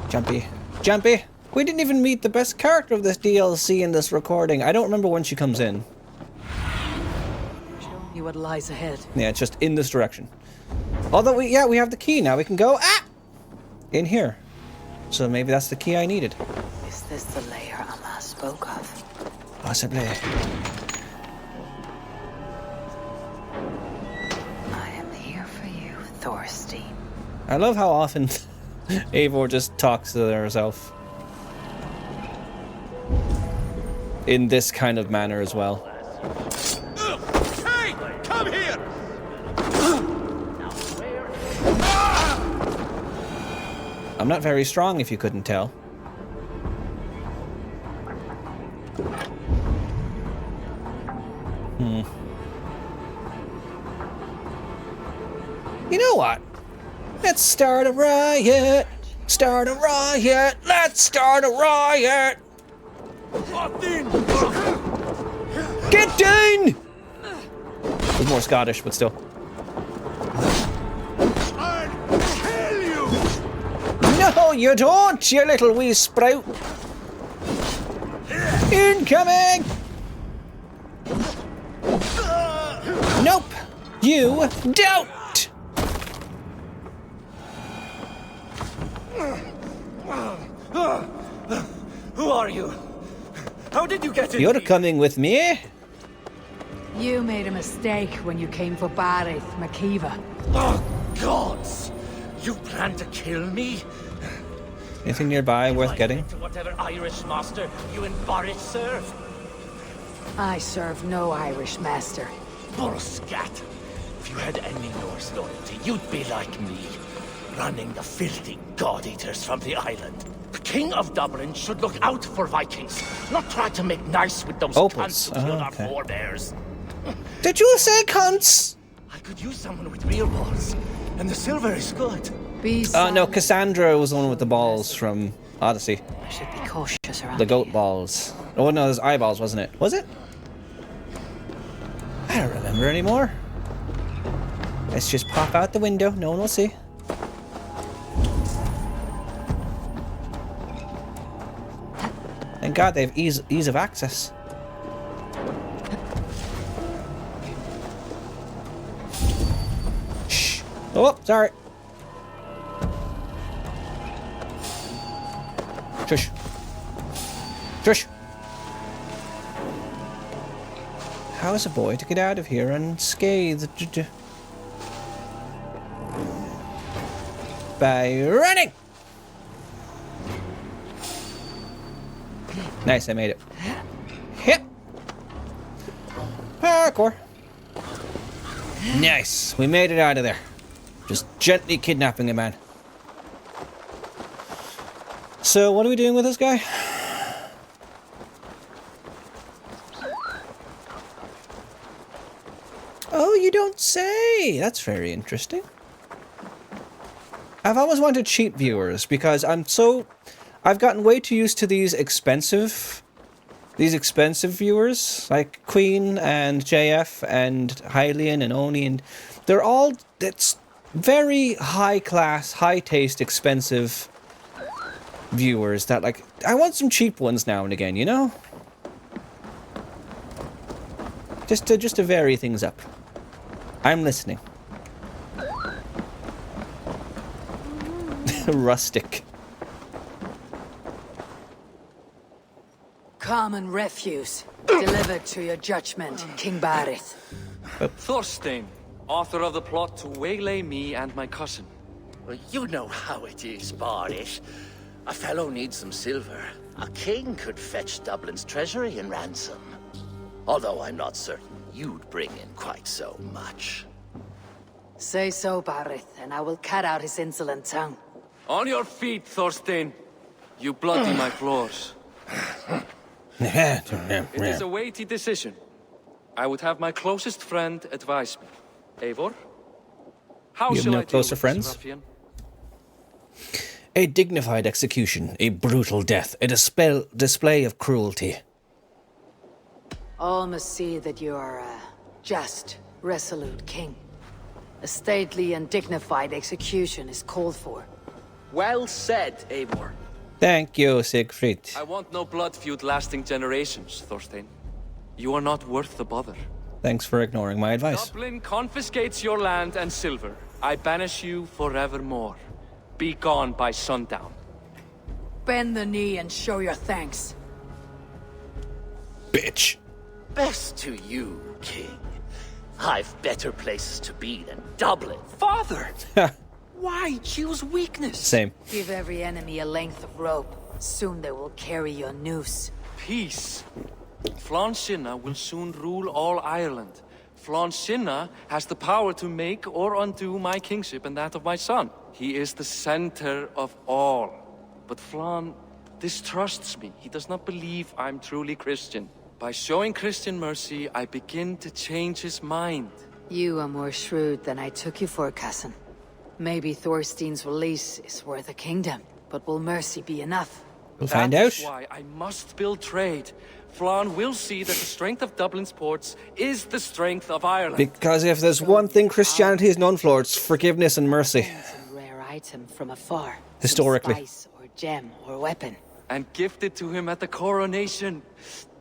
Jumpy. Jumpy! We didn't even meet the best character of this DLC in this recording. I don't remember when she comes in. Show me what lies ahead. Yeah, it's just in this direction. Although, we have the key now. We can go, in here. So maybe that's the key I needed. Is this the lair Amma spoke of? Possibly. I am here for you, Thorstein. I love how often Eivor just talks to herself. In this kind of manner as well. Hey! Come here! I'm not very strong, if you couldn't tell. You know what? Let's start a riot! Start a riot! Let's start a riot! Get down! It was more Scottish, but still. I'll kill you! No, you don't, you little wee sprout! Incoming! Nope, you don't! Who are you? How did you get in? You're coming with me? You made a mistake when you came for Barith Makiva. Oh, gods! You plan to kill me? Anything nearby worth getting? To whatever Irish master you and Boris serve? I serve no Irish master. Bullscat! If you had any Norse loyalty, you'd be like me, running the filthy god-eaters from the island. The King of Dublin should look out for Vikings, not try to make nice with those cunts who killed our forebears. Did you say cunts? I could use someone with real balls, and the silver is good. Oh no, Cassandra was the one with the balls from Odyssey. I should be cautious around the goat balls. Oh no, there's eyeballs, wasn't it? Was it? I don't remember anymore. Let's just pop out the window. No one will see. Thank God they have ease of access. Shh. Oh, sorry. Shush. Shush. How is a boy to get out of here unscathed? By running! Nice, I made it. Hip! Parkour! Nice, we made it out of there. Just gently kidnapping a man. So, what are we doing with this guy? you don't say. That's very interesting. I've always wanted cheap viewers because I've gotten way too used to these expensive viewers like Queen and JF and Hylian and Oni, and it's very high class, high taste, expensive viewers that like, I want some cheap ones now and again, you know? Just to vary things up. I'm listening. Rustic. Common refuse. Delivered to your judgment, King Barith. Thorstein, author of the plot to waylay me and my cousin. Well, you know how it is, Barith. A fellow needs some silver. A king could fetch Dublin's treasury in ransom. Although I'm not certain you'd bring in quite so much. Say so, Barith, and I will cut out his insolent tongue. On your feet, Thorstein. You bloody my floors. It is a weighty decision. I would have my closest friend advise me. Eivor? How You have shall no I deal closer with this friends? ruffian? A dignified execution, a brutal death, a display of cruelty. All must see that you are a just, resolute king. A stately and dignified execution is called for. Well said, Eivor. Thank you, Siegfried. I want no blood feud lasting generations, Thorstein. You are not worth the bother. Thanks for ignoring my advice. Dublin confiscates your land and silver. I banish you forevermore. Be gone by sundown. Bend the knee and show your thanks. Bitch. Best to you, king. I've better places to be than Dublin. Father! Why choose weakness? Same. Give every enemy a length of rope. Soon they will carry your noose. Peace. Flann Sinna will soon rule all Ireland. Flann Sinna has the power to make or undo my kingship and that of my son. He is the center of all. But Flann distrusts me. He does not believe I'm truly Christian. By showing Christian mercy, I begin to change his mind. You are more shrewd than I took you for, cousin. Maybe Thorstein's release is worth a kingdom, but will mercy be enough? We'll find out. That's why I must build trade. Flann will see that the strength of Dublin's ports is the strength of Ireland. Because if there's one thing Christianity is known for, it's forgiveness and mercy. A rare item from afar. Historically. Some spice or gem or weapon. And gift it to him at the coronation.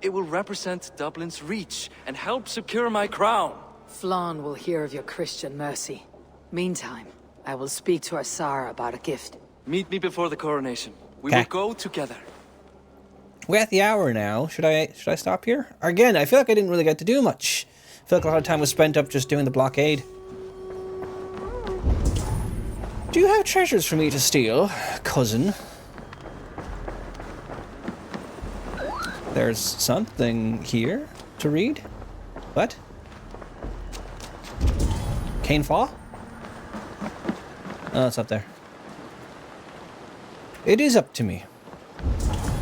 It will represent Dublin's reach and help secure my crown. Flann will hear of your Christian mercy. Meantime, I will speak to Asara about a gift. Meet me before the coronation. We Okay. will go together. We're at the hour now. Should I stop here? Again, I feel like I didn't really get to do much. I feel like a lot of time was spent up just doing the blockade. Do you have treasures for me to steal, cousin? There's something here to read. What? Cane Fall? Oh, it's up there. It is up to me.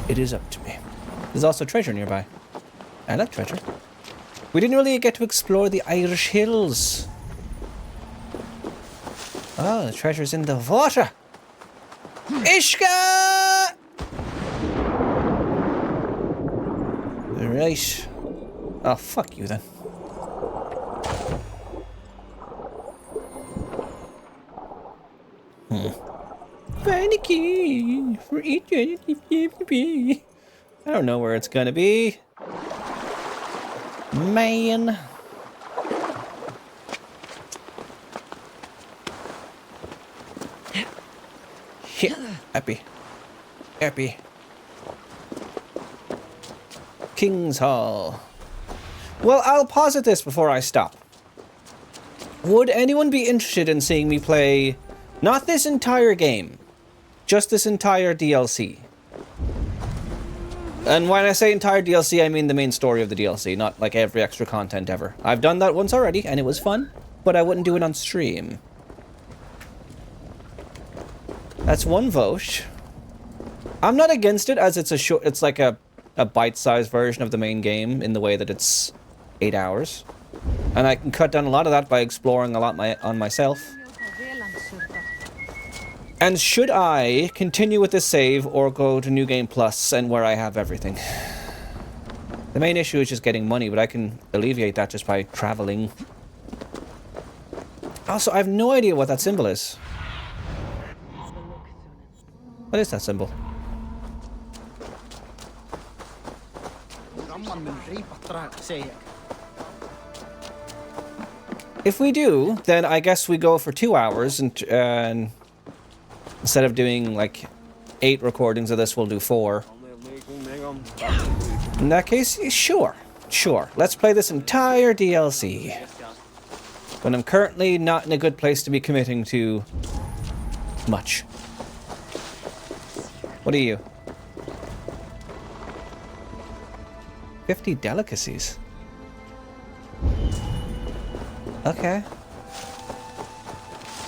It is up to me. There's also treasure nearby. I like treasure. We didn't really get to explore the Irish hills. Oh, the treasure's in the water. Ishka! Right. Oh, fuck you then. Find a key for each eternity. I don't know where it's gonna be. Man. Hit. Happy. Happy. King's Hall. Well, I'll posit this before I stop. Would anyone be interested in seeing me play, not this entire game, just this entire DLC? And when I say entire DLC, I mean the main story of the DLC, not like every extra content ever. I've done that once already, and it was fun, but I wouldn't do it on stream. That's one vote. I'm not against it, as it's like a bite-sized version of the main game in the way that it's 8 hours. And I can cut down a lot of that by exploring a lot on myself. And should I continue with this save or go to New Game Plus and where I have everything? The main issue is just getting money, but I can alleviate that just by traveling. Also, I have no idea what that symbol is. What is that symbol? If we do, then I guess we go for 2 hours, and instead of doing like 8 recordings of this, we'll do 4. In that case, sure. Let's play this entire DLC. When I'm currently not in a good place to be committing to much. What are you? 50 delicacies. Okay.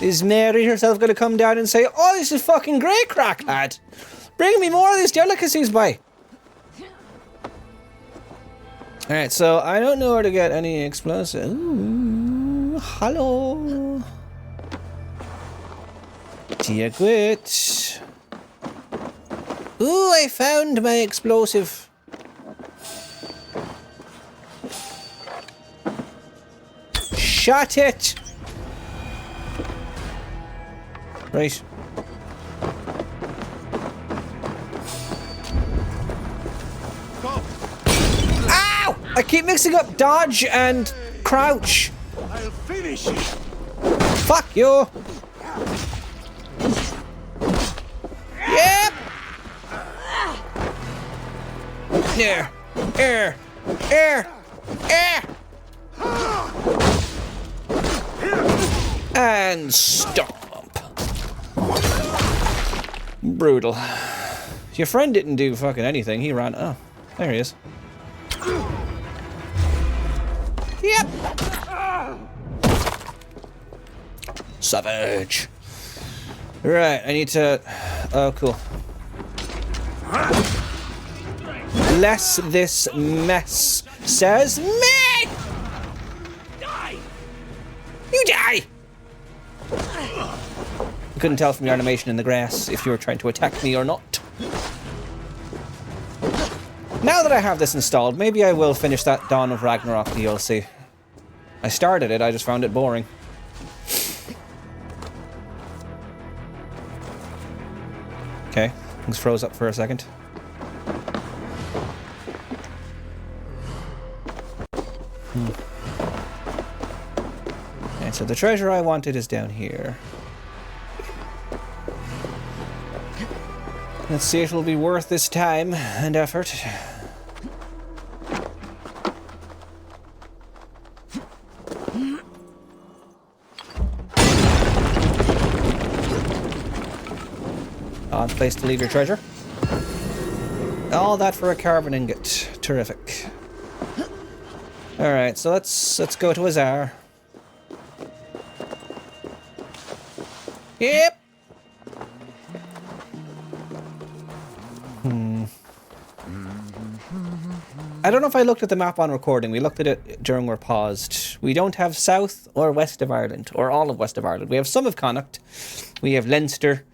Is Mary herself going to come down and say, "Oh, this is fucking great crack, lad. Bring me more of these delicacies, boy." Alright, so I don't know where to get any explosives. Ooh, hello. Dear Gwit. Ooh, I found my explosive. Shut it! Right. Ow! I keep mixing up dodge and crouch. I'll finish you. Fuck you! Yep! There. Air. And stomp. Brutal. Your friend didn't do fucking anything. He ran. Oh, there he is. Yep. Savage. Right, I need to... Oh, cool. Bless this mess, says me! Die! You die! You couldn't tell from your animation in the grass if you were trying to attack me or not. Now that I have this installed, maybe I will finish that Dawn of Ragnarok DLC. I started it, I just found it boring. Okay, things froze up for a second. Okay, so the treasure I wanted is down here. Let's see if it'll be worth this time and effort. Odd place to leave your treasure. All that for a carbon ingot. Terrific. Alright, so let's go to Azar. Yep. I don't know if I looked at the map on recording. We looked at it during we're paused. We don't have South or West of Ireland, or all of West of Ireland. We have some of Connacht. We have Leinster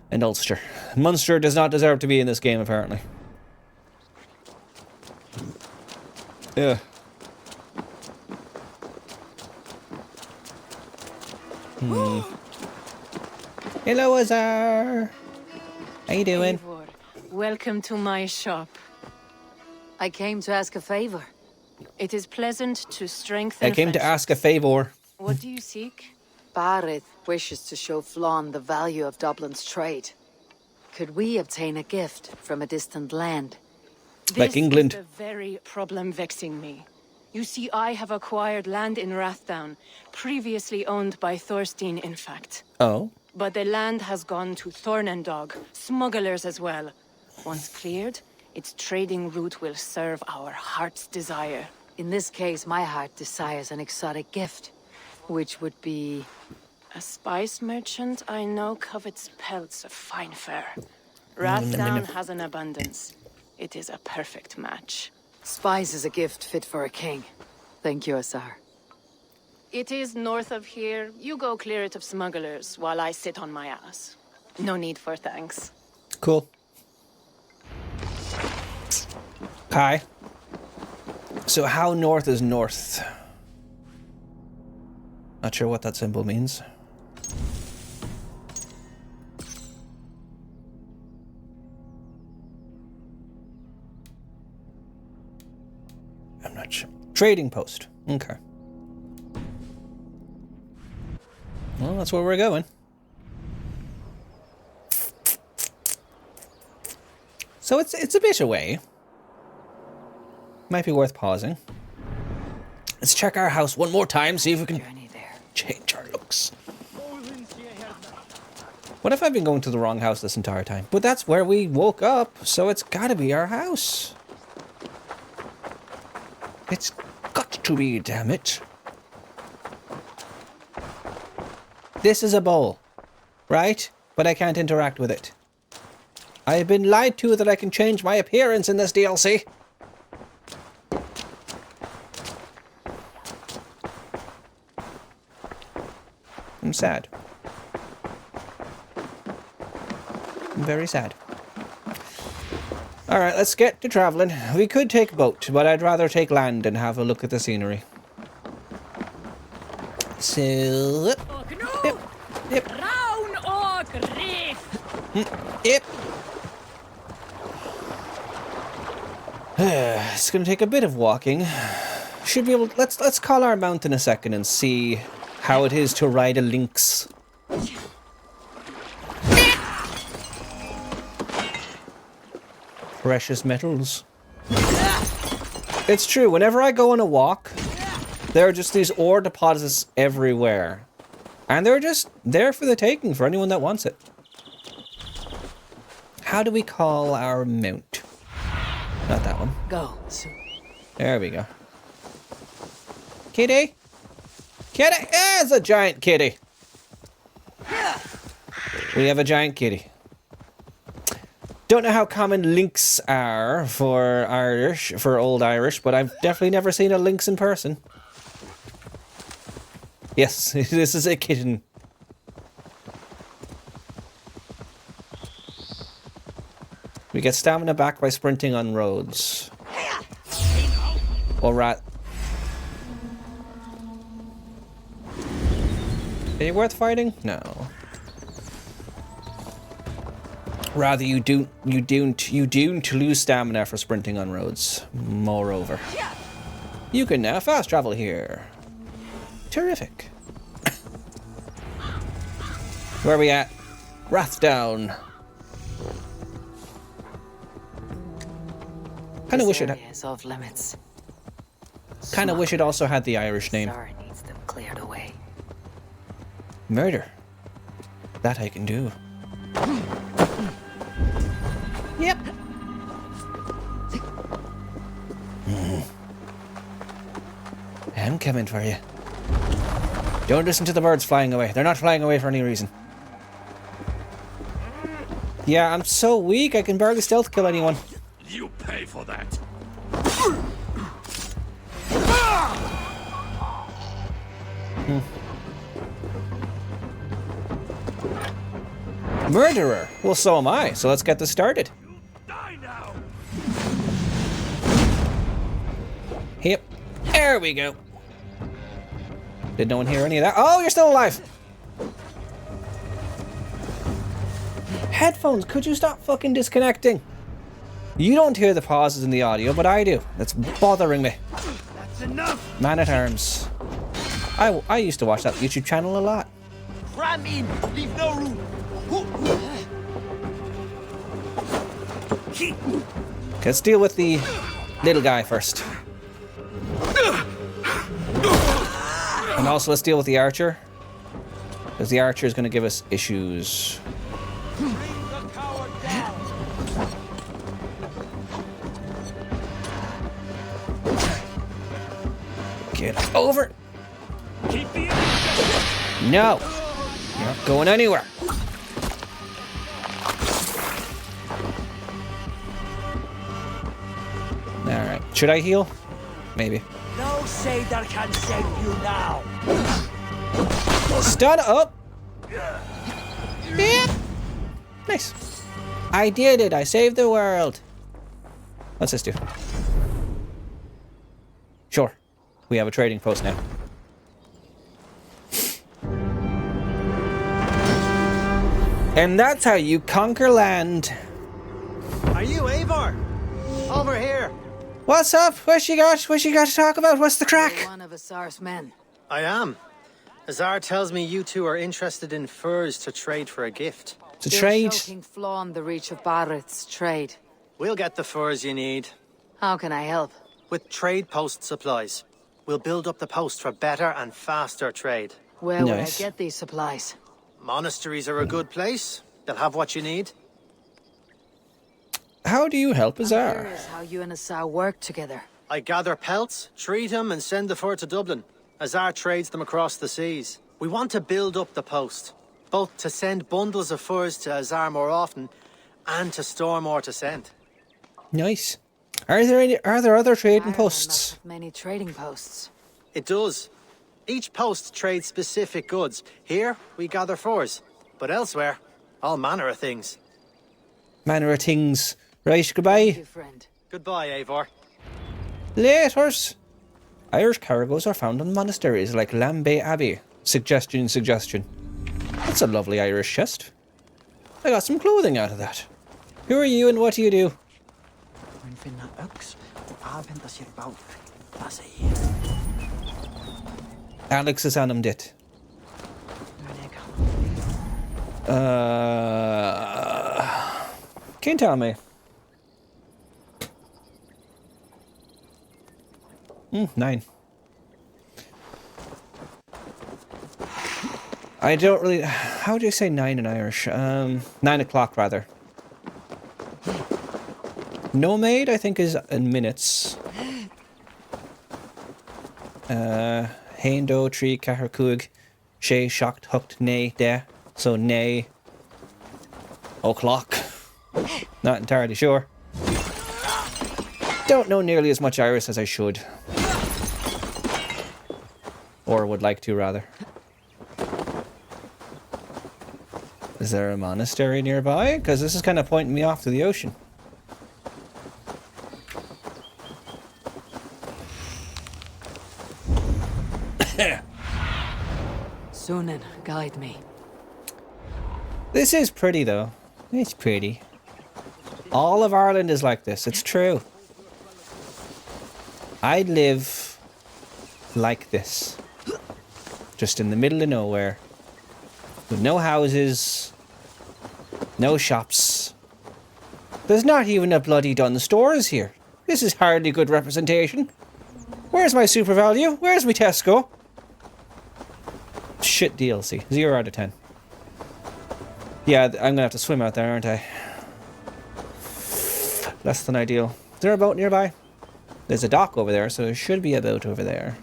and Ulster. Munster does not deserve to be in this game, apparently. Yeah. Hello, Azar. How you doing? Eivor, welcome to my shop. I came to ask a favor. It is pleasant to strengthen I came to friendship. ask a favor. What do you seek? Barith wishes to show Flann the value of Dublin's trade. Could we obtain a gift from a distant land? Like England. This is the very problem vexing me. You see, I have acquired land in Rathdown, previously owned by Thorstein, in fact. Oh? But the land has gone to Thornendog, smugglers as well. Once cleared, its trading route will serve our heart's desire. In this case, my heart desires an exotic gift, which would be... A spice merchant I know covets pelts of fine fur. Rathdown has an abundance. It is a perfect match. Spice is a gift fit for a king. Thank you, Azar. It is north of here. You go clear it of smugglers while I sit on my ass. No need for thanks. Cool. Hi. So how north is north? Not sure what that symbol means. I'm not sure. Trading post. Okay. Well, that's where we're going. So it's a bit away. Might be worth pausing. Let's check our house one more time, see if we can change our looks. What if I've been going to the wrong house this entire time? But that's where we woke up, so it's gotta be our house. It's got to be, damn it. This is a bowl, right? But I can't interact with it. I have been lied to that I can change my appearance in this DLC. I'm sad. I'm very sad. Alright, let's get to traveling. We could take boat, but I'd rather take land and have a look at the scenery. So... Yep. Yep. It's gonna take a bit of walking. Should be able to, let's call our mount in a second and see how it is to ride a lynx. Precious metals. It's true, whenever I go on a walk, there are just these ore deposits everywhere. And they're just there for the taking for anyone that wants it. How do we call our mount? Not that one. Go, Sue. There we go. Kitty? Kitty! There's a giant kitty! We have a giant kitty. Don't know how common lynx are for Old Irish, but I've definitely never seen a lynx in person. Yes, this is a kitten. We get stamina back by sprinting on roads. Or rat. Are you worth fighting? No. Rather, you doomed to lose stamina for sprinting on roads. Moreover, you can now fast travel here. Terrific. Where are we at? Rathdown. Kind of wish it. Off limits. Kind of wish it also had the Irish name. Sorry, needs them cleared away. Murder. That I can do. Yep. I'm coming for you. Don't listen to the birds flying away. They're not flying away for any reason. Yeah, I'm so weak I can barely stealth kill anyone. You pay for that. Murderer! Well, so am I, so let's get this started. Yep. There we go. Did no one hear any of that? Oh, you're still alive! Headphones, could you stop fucking disconnecting? You don't hear the pauses in the audio, but I do. That's bothering me. That's enough! Man at Arms. I used to watch that YouTube channel a lot. Cram in! Leave no room! Let's deal with the little guy first. And also let's deal with the archer. Because the archer is going to give us issues. Get over! No! You're not going anywhere. Alright. Should I heal? Maybe. No sailor can save you now. Stun up. Yeah. Nice. I did it. I saved the world. What's this do? Sure. We have a trading post now. And that's how you conquer land. Are you Eivor? Over here. What's up? What you got? What you got to talk about? What's the crack? You're one of Azar's men. I am. Azar tells me you two are interested in furs to trade for a gift. To You're trade? choking flaw on the reach of Barrett's trade. We'll get the furs you need. How can I help? With trade post supplies. We'll build up the post for better and faster trade. Where will I get these supplies? Monasteries are a good place. They'll have what you need. How do you help I'm Azar? curious how you and Azar work together. I gather pelts, treat them, and send the fur to Dublin. Azar trades them across the seas. We want to build up the post, both to send bundles of furs to Azar more often, and to store more to send. Nice. Are there other trading Ireland posts? must have many trading posts. It does. Each post trades specific goods. Here, we gather furs. But elsewhere, all manner of things. Manner of things. Right, goodbye. Thank you, friend. Goodbye, Eivor. Laters. Irish cargoes are found in monasteries like Lambay Abbey. Suggestion. That's a lovely Irish chest. I got some clothing out of that. Who are you and what do you do? Alex is on him dit. Can you tell me? 9. I don't really... How do you say 9 in Irish? 9 o'clock, rather. Nomade, I think, is in minutes. Haindo, Tree, Caharcug, Shay, Shocked, Hooked, Nay, De. So, Nay. O'clock. Not entirely sure. Don't know nearly as much Irish as I should. Or would like to, rather. Is there a monastery nearby? Because this is kind of pointing me off to the ocean. Sunan, guide me. This is pretty, though. It's pretty. All of Ireland is like this. It's true. I'd live like this. Just in the middle of nowhere. With no houses. No shops. There's not even a bloody Dunn Stores here. This is hardly good representation. Where's my super value? Where's my Tesco? Shit DLC. 0 out of 10. Yeah, I'm gonna have to swim out there, aren't I? Less than ideal. Is there a boat nearby? There's a dock over there, so there should be a boat over there.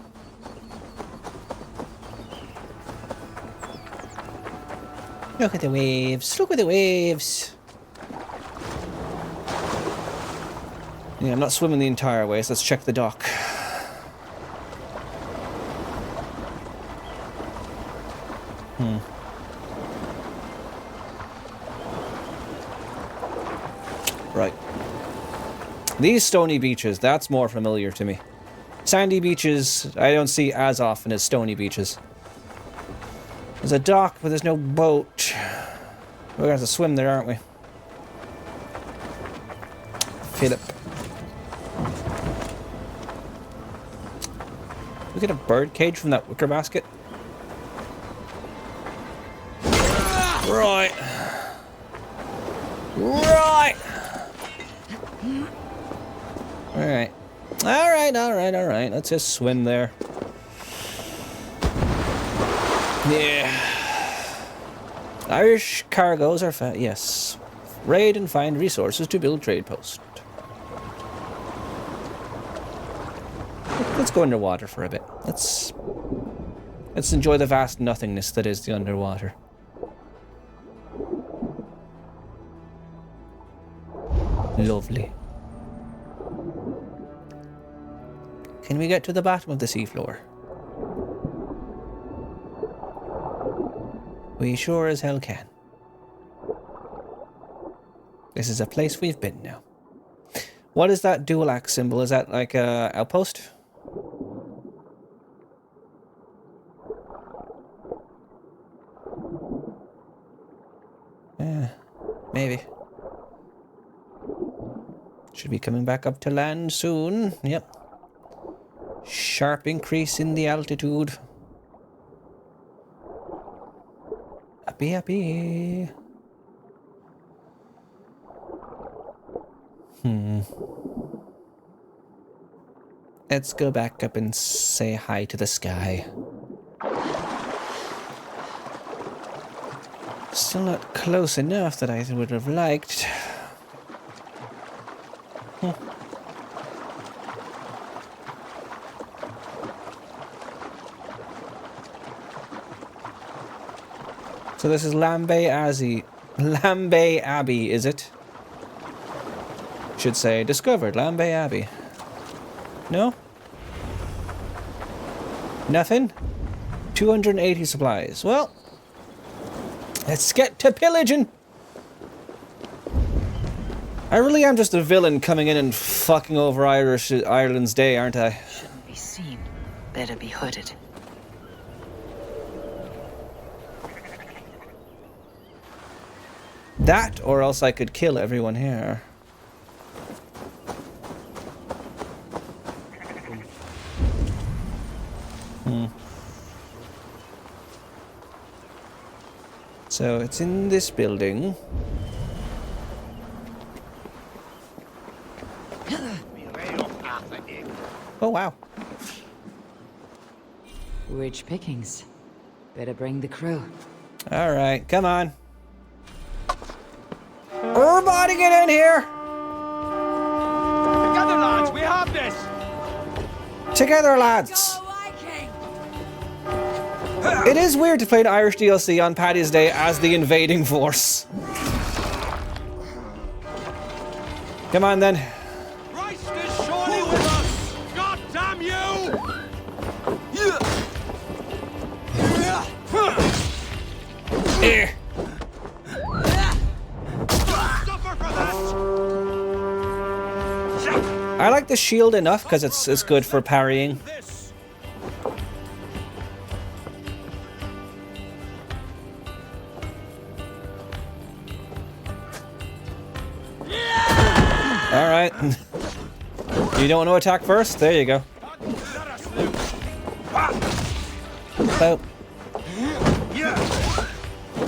Look at the waves. Look at the waves. Yeah, I'm not swimming the entire way, so let's check the dock. Right. These stony beaches, that's more familiar to me. Sandy beaches, I don't see as often as stony beaches. There's a dock, but there's no boat. We're gonna have to swim there, aren't we? Philip. We get a bird cage from that wicker basket. Right. Right. Alright. Alright. Let's just swim there. Yeah. Irish cargoes are yes. Raid and find resources to build trade post. Let's go underwater for a bit. Let's enjoy the vast nothingness that is the underwater. Lovely. Can we get to the bottom of the seafloor? We sure as hell can. This is a place we've been now. What is that dual axe symbol? Is that like a outpost? Yeah, maybe. Should be coming back up to land soon. Yep. Sharp increase in the altitude. Happy, happy. Let's go back up and say hi to the sky. Still not close enough that I would have liked. So this is Lambay Abbey, is it? Should say discovered Lambay Abbey. No? Nothing? 280 supplies. Well, let's get to pillaging. I really am just a villain coming in and fucking over Ireland's day, aren't I? Shouldn't be seen. Better be hooded. That, or else I could kill everyone here. So it's in this building. Oh wow. Rich pickings. Better bring the crew. Alright, come on. Everybody get in here! Together, lads, we have this! Together, lads! It is weird to play an Irish DLC on Paddy's Day as the invading force. Come on then. Christ is surely with us! God damn you! I like the shield enough because it's good for parrying. Alright. You don't want to attack first? There you go. Oh.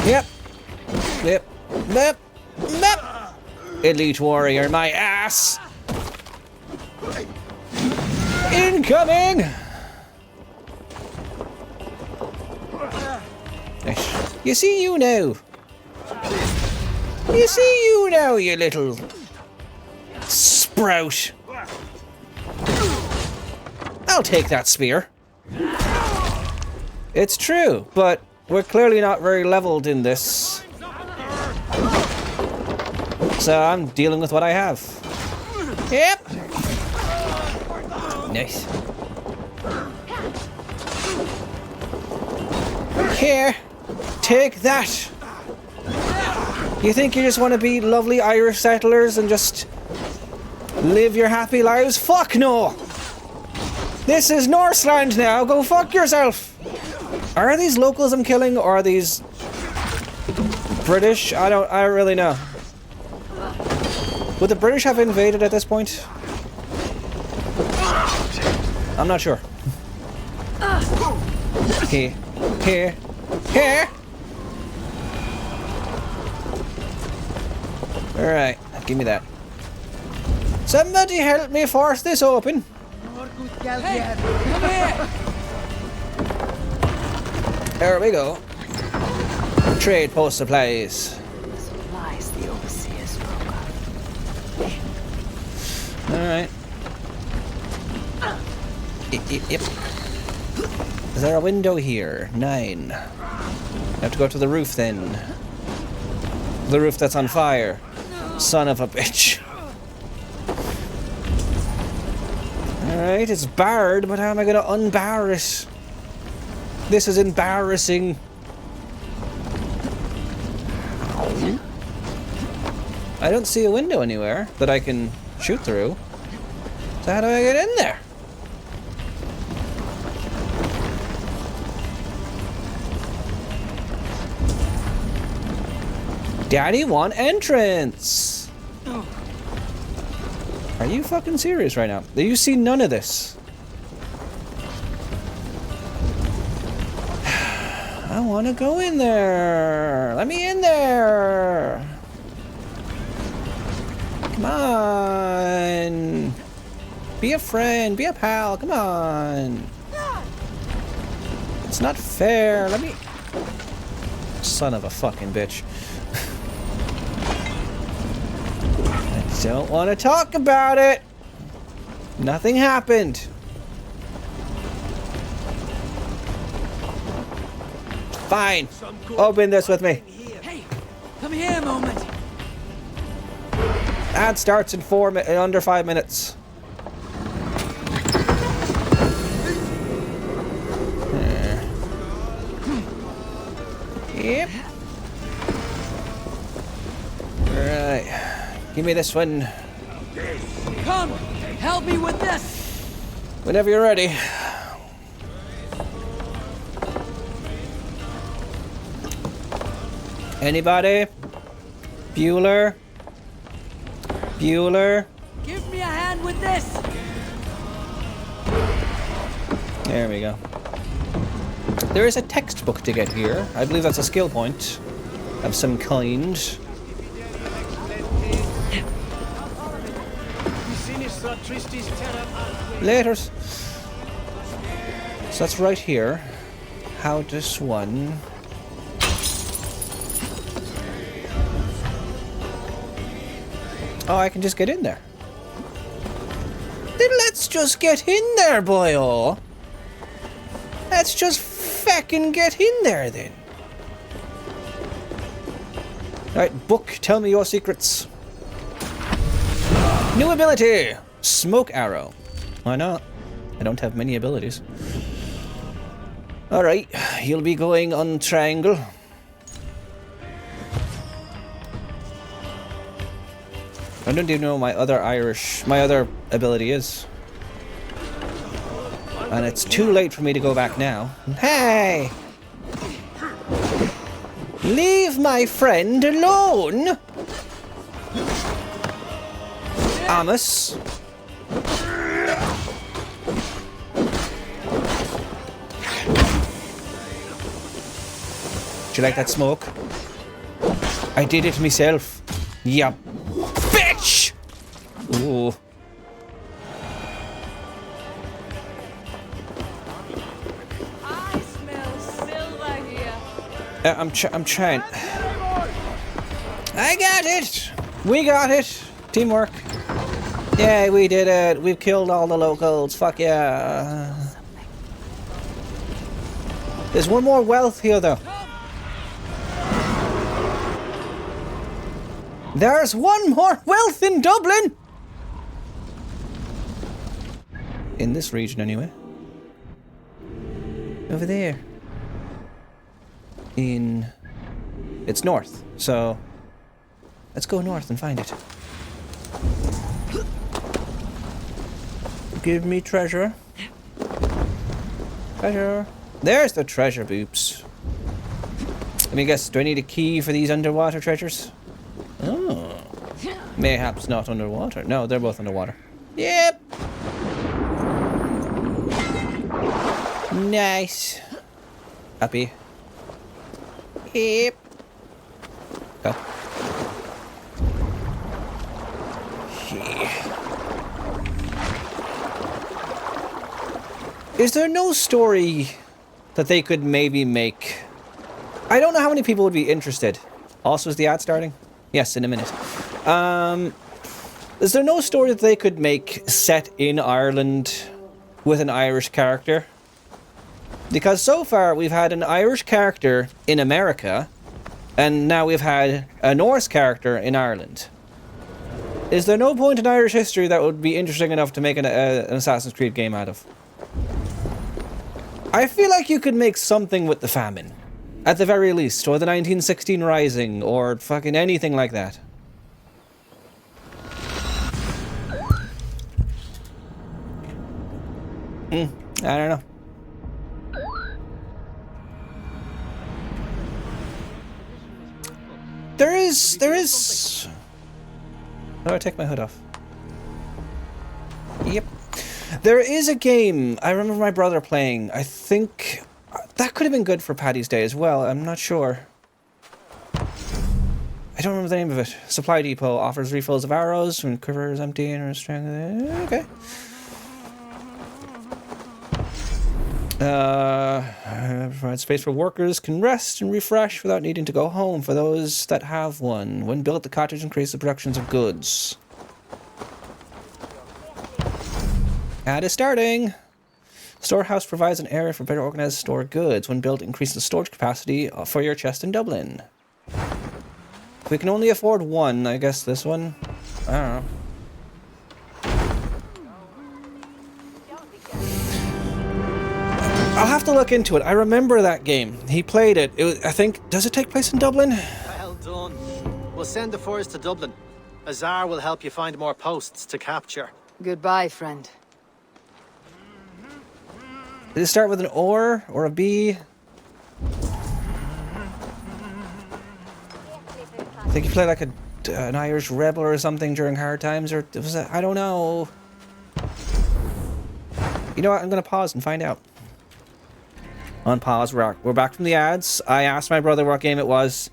Yep. Yep. Yep. Yep. Elite warrior, my ass! Incoming! You see you now. You see you now, you little sprout. I'll take that spear. It's true, but we're clearly not very leveled in this. So I'm dealing with what I have. Yep. Nice. Here, take that. You think you just want to be lovely Irish settlers and just live your happy lives? Fuck no! This is Norseland now, go fuck yourself! Are these locals I'm killing, or are these British? I don't really know. Would the British have invaded at this point? I'm not sure. Here. Here. Here! Alright, give me that. Somebody help me force this open. Hey, come here! There we go. Trade post supplies. Supplies the overseer spoke of. Alright. Yep. Is there a window here? 9. I have to go to the roof then. The roof that's on fire. Son of a bitch. Alright, it's barred, but how am I going to unbar it? This is embarrassing. I don't see a window anywhere that I can shoot through. So how do I get in there? Daddy want entrance! Are you fucking serious right now? You see none of this. I want to go in there. Let me in there. Come on. Be a friend. Be a pal. Come on. It's not fair. Let me... Son of a fucking bitch. I don't want to talk about it. Nothing happened. Fine. Open this with me. Hey, come here a moment. Ad starts in under 5 minutes. Yep. Right. Give me this one. Come, help me with this. Whenever you're ready. Anybody? Bueller? Bueller? Give me a hand with this. There we go. There is a textbook to get here. I believe that's a skill point of some kind. Later. So that's right here. How does one... Oh, I can just get in there. Then let's just get in there, boyo. Let's just feckin' get in there, then. Alright, book, tell me your secrets. New ability! Smoke arrow. Why not? I don't have many abilities. Alright, you'll be going on triangle. I don't even know my other ability is. And it's too late for me to go back now. Hey! Leave my friend alone! Amos. Do you like that smoke? I did it myself. Yup. Bitch! Ooh. I smell silver here. I'm trying. I got it! We got it! Teamwork. Yeah, we did it. We've killed all the locals. Fuck yeah. There's one more wealth here, though. There's one more wealth in Dublin! In this region, anyway. Over there. It's north, so... Let's go north and find it. Give me treasure. Treasure. There's the treasure, boops. Let me guess, do I need a key for these underwater treasures? Oh. Mayhaps not underwater. No, they're both underwater. Yep. Nice. Happy. Yep. Go. Is there no story that they could maybe make? I don't know how many people would be interested. Also, is the ad starting? Yes, in a minute. Is there no story that they could make set in Ireland with an Irish character? Because so far we've had an Irish character in America, and now we've had a Norse character in Ireland. Is there no point in Irish history that would be interesting enough to make an Assassin's Creed game out of? I feel like you could make something with the famine. At the very least, or the 1916 Rising, or fucking anything like that. I don't know. There is... How do I take my hood off? Yep. There is a game I remember my brother playing. I think that could have been good for Paddy's Day as well. I'm not sure. I don't remember the name of it. Supply Depot offers refills of arrows when quiver is empty and restrained. Okay. Provide space for workers can rest and refresh without needing to go home for those that have one. When built, the cottage increases the productions of goods. Ad is starting. Storehouse provides an area for better organized store goods. When built, increases the storage capacity for your chest in Dublin. We can only afford one. I guess this one. I don't know. I'll have to look into it. I remember that game. He played it. I think, does it take place in Dublin? Well done. We'll send the force to Dublin. Azar will help you find more posts to capture. Goodbye, friend. Did it start with an or a B? I think he played like an Irish rebel or something during hard times, or was it? I don't know. You know what? I'm gonna pause and find out. On pause, we're back from the ads. I asked my brother what game it was,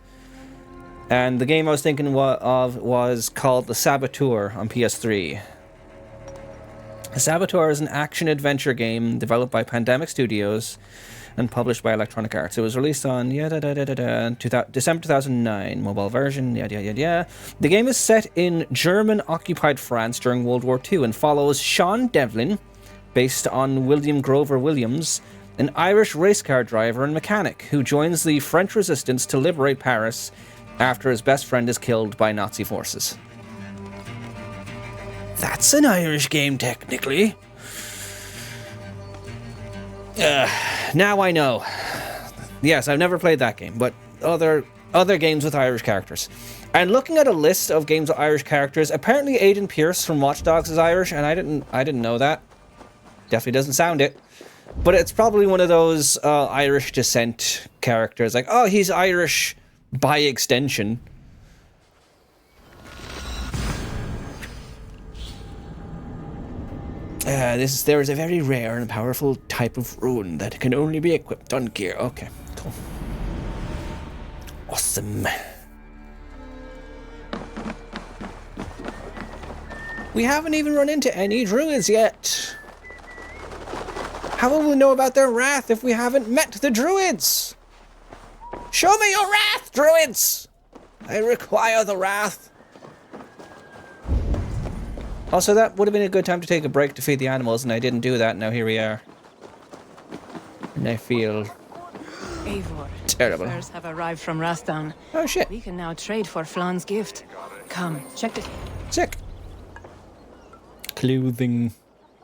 and the game I was thinking of was called The Saboteur on PS3. The Saboteur is an action-adventure game developed by Pandemic Studios and published by Electronic Arts. It was released on December 2009, mobile version, The game is set in German-occupied France during World War II and follows Sean Devlin, based on William Grover Williams, an Irish race car driver and mechanic who joins the French resistance to liberate Paris after his best friend is killed by Nazi forces. That's an Irish game, technically. Now I know. Yes, I've never played that game, but other games with Irish characters. And looking at a list of games with Irish characters, apparently Aidan Pierce from Watch Dogs is Irish, and I didn't know that. Definitely doesn't sound it. But it's probably one of those Irish descent characters. Like, oh, he's Irish by extension. There is a very rare and powerful type of rune that can only be equipped on gear. Okay, cool. Awesome. We haven't even run into any druids yet. How will we know about their wrath if we haven't met the druids? Show me your wrath, druids! I require the wrath. Also, that would have been a good time to take a break to feed the animals, and I didn't do that. Now here we are. And I feel Eivor, terrible. Furs have arrived from Rathdown. Oh shit. We can now trade for Flan's gift. Come, check it. Sick. Clothing.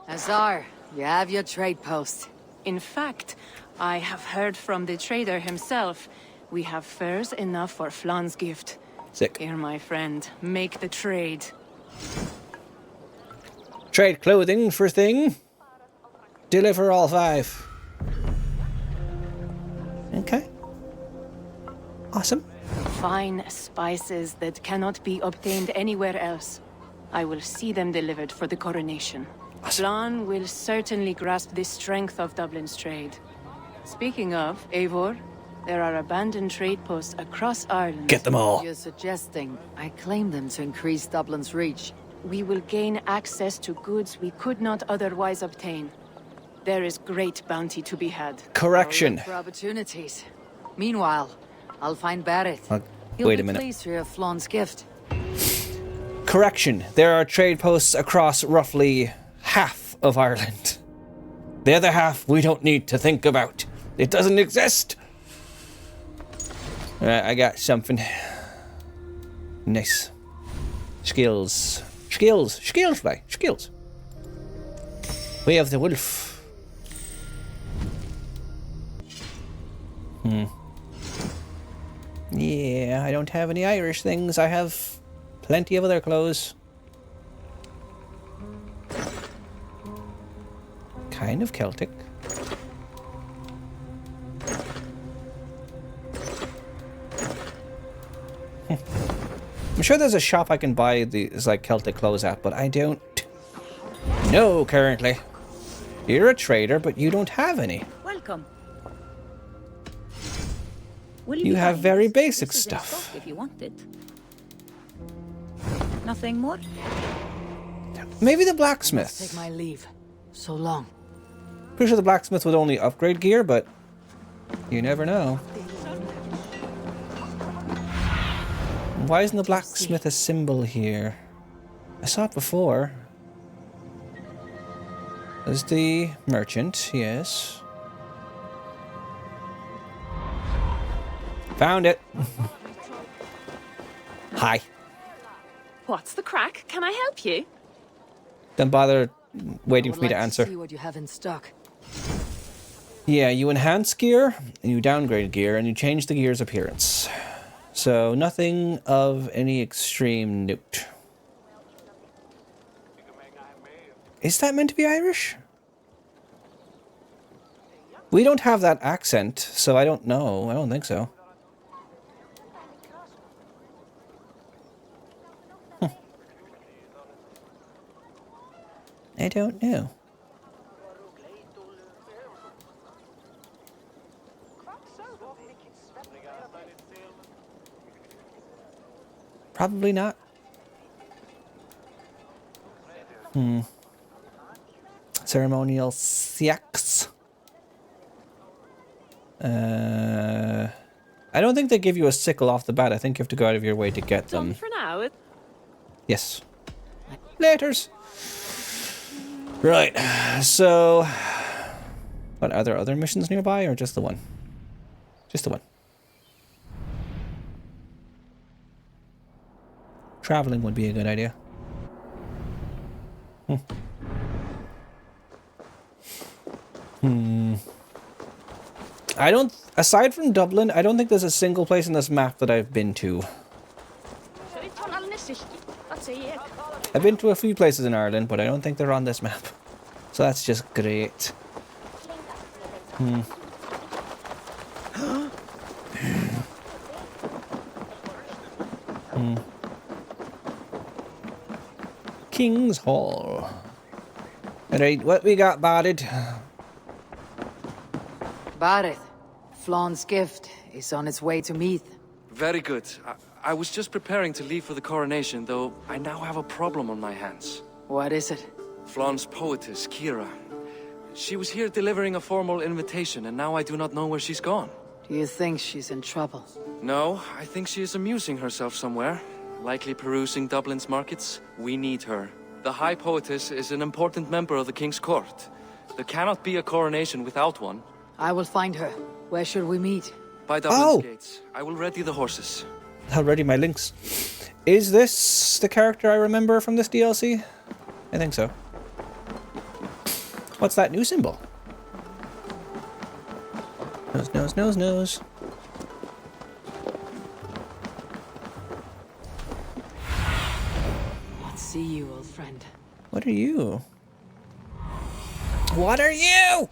Azar, you have your trade post. In fact, I have heard from the trader himself. We have furs enough for Flan's gift. Sick. Here, my friend, make the trade. Trade clothing for thing. Deliver all 5. Okay. Awesome. Fine spices that cannot be obtained anywhere else. I will see them delivered for the coronation. Flan will certainly grasp the strength of Dublin's trade. Speaking of, Eivor, there are abandoned trade posts across Ireland. Get them all. You're suggesting I claim them to increase Dublin's reach. We will gain access to goods we could not otherwise obtain. There is great bounty to be had. Correction. For opportunities. Meanwhile, I'll find Barrett. Wait a minute. He'll be pleased for your Flan's gift. Correction. There are trade posts across roughly half of Ireland. The other half we don't need to think about. It doesn't exist. Alright, I got something. Nice. Skills. Skills. Skills, play. Skills. Way of the Wolf. Yeah, I don't have any Irish things. I have plenty of other clothes. Kind of Celtic. I'm sure there's a shop I can buy these like Celtic clothes at, but I don't know currently. You're a trader, but you don't have any. Welcome. You have very basic stuff. If you want it. Nothing more? Maybe the Take blacksmith. my leave. So long. Pretty sure the blacksmith would only upgrade gear, but you never know. Why isn't the blacksmith a symbol here? I saw it before. There's the merchant, yes. Found it. Hi. What's the crack? Can I help you? Don't bother waiting I for would me to like answer. See what you have in stock. Yeah, you enhance gear, and you downgrade gear, and you change the gear's appearance. So, nothing of any extreme note. Is that meant to be Irish? We don't have that accent, so I don't know. I don't think so. I don't know. Probably not. Ceremonial sex. I don't think they give you a sickle off the bat. I think you have to go out of your way to get them. Done for now. Yes. Laters. Right. So, what, are there other missions nearby or just the one? Just the one. Traveling would be a good idea. I don't, aside from Dublin, I don't think there's a single place in this map that I've been to. I've been to a few places in Ireland, but I don't think they're on this map. So that's just great. King's Hall. Alright, what we got, Barrett? Barrett, Flawn's gift is on its way to Meath. Very good. I was just preparing to leave for the coronation, though I now have a problem on my hands. What is it? Flawn's poetess, Kira. She was here delivering a formal invitation, and now I do not know where she's gone. Do you think she's in trouble? No, I think she is amusing herself somewhere. Likely perusing Dublin's markets. We need her. The High Poetess is an important member of the King's Court. There cannot be a coronation without one. I will find her. Where should we meet? By Dublin's gates. I will ready the horses. I'll ready my links. Is this the character I remember from this DLC? I think so. What's that new symbol? Nose, nose, nose, nose. Let's see you, old friend. What are you? What are you?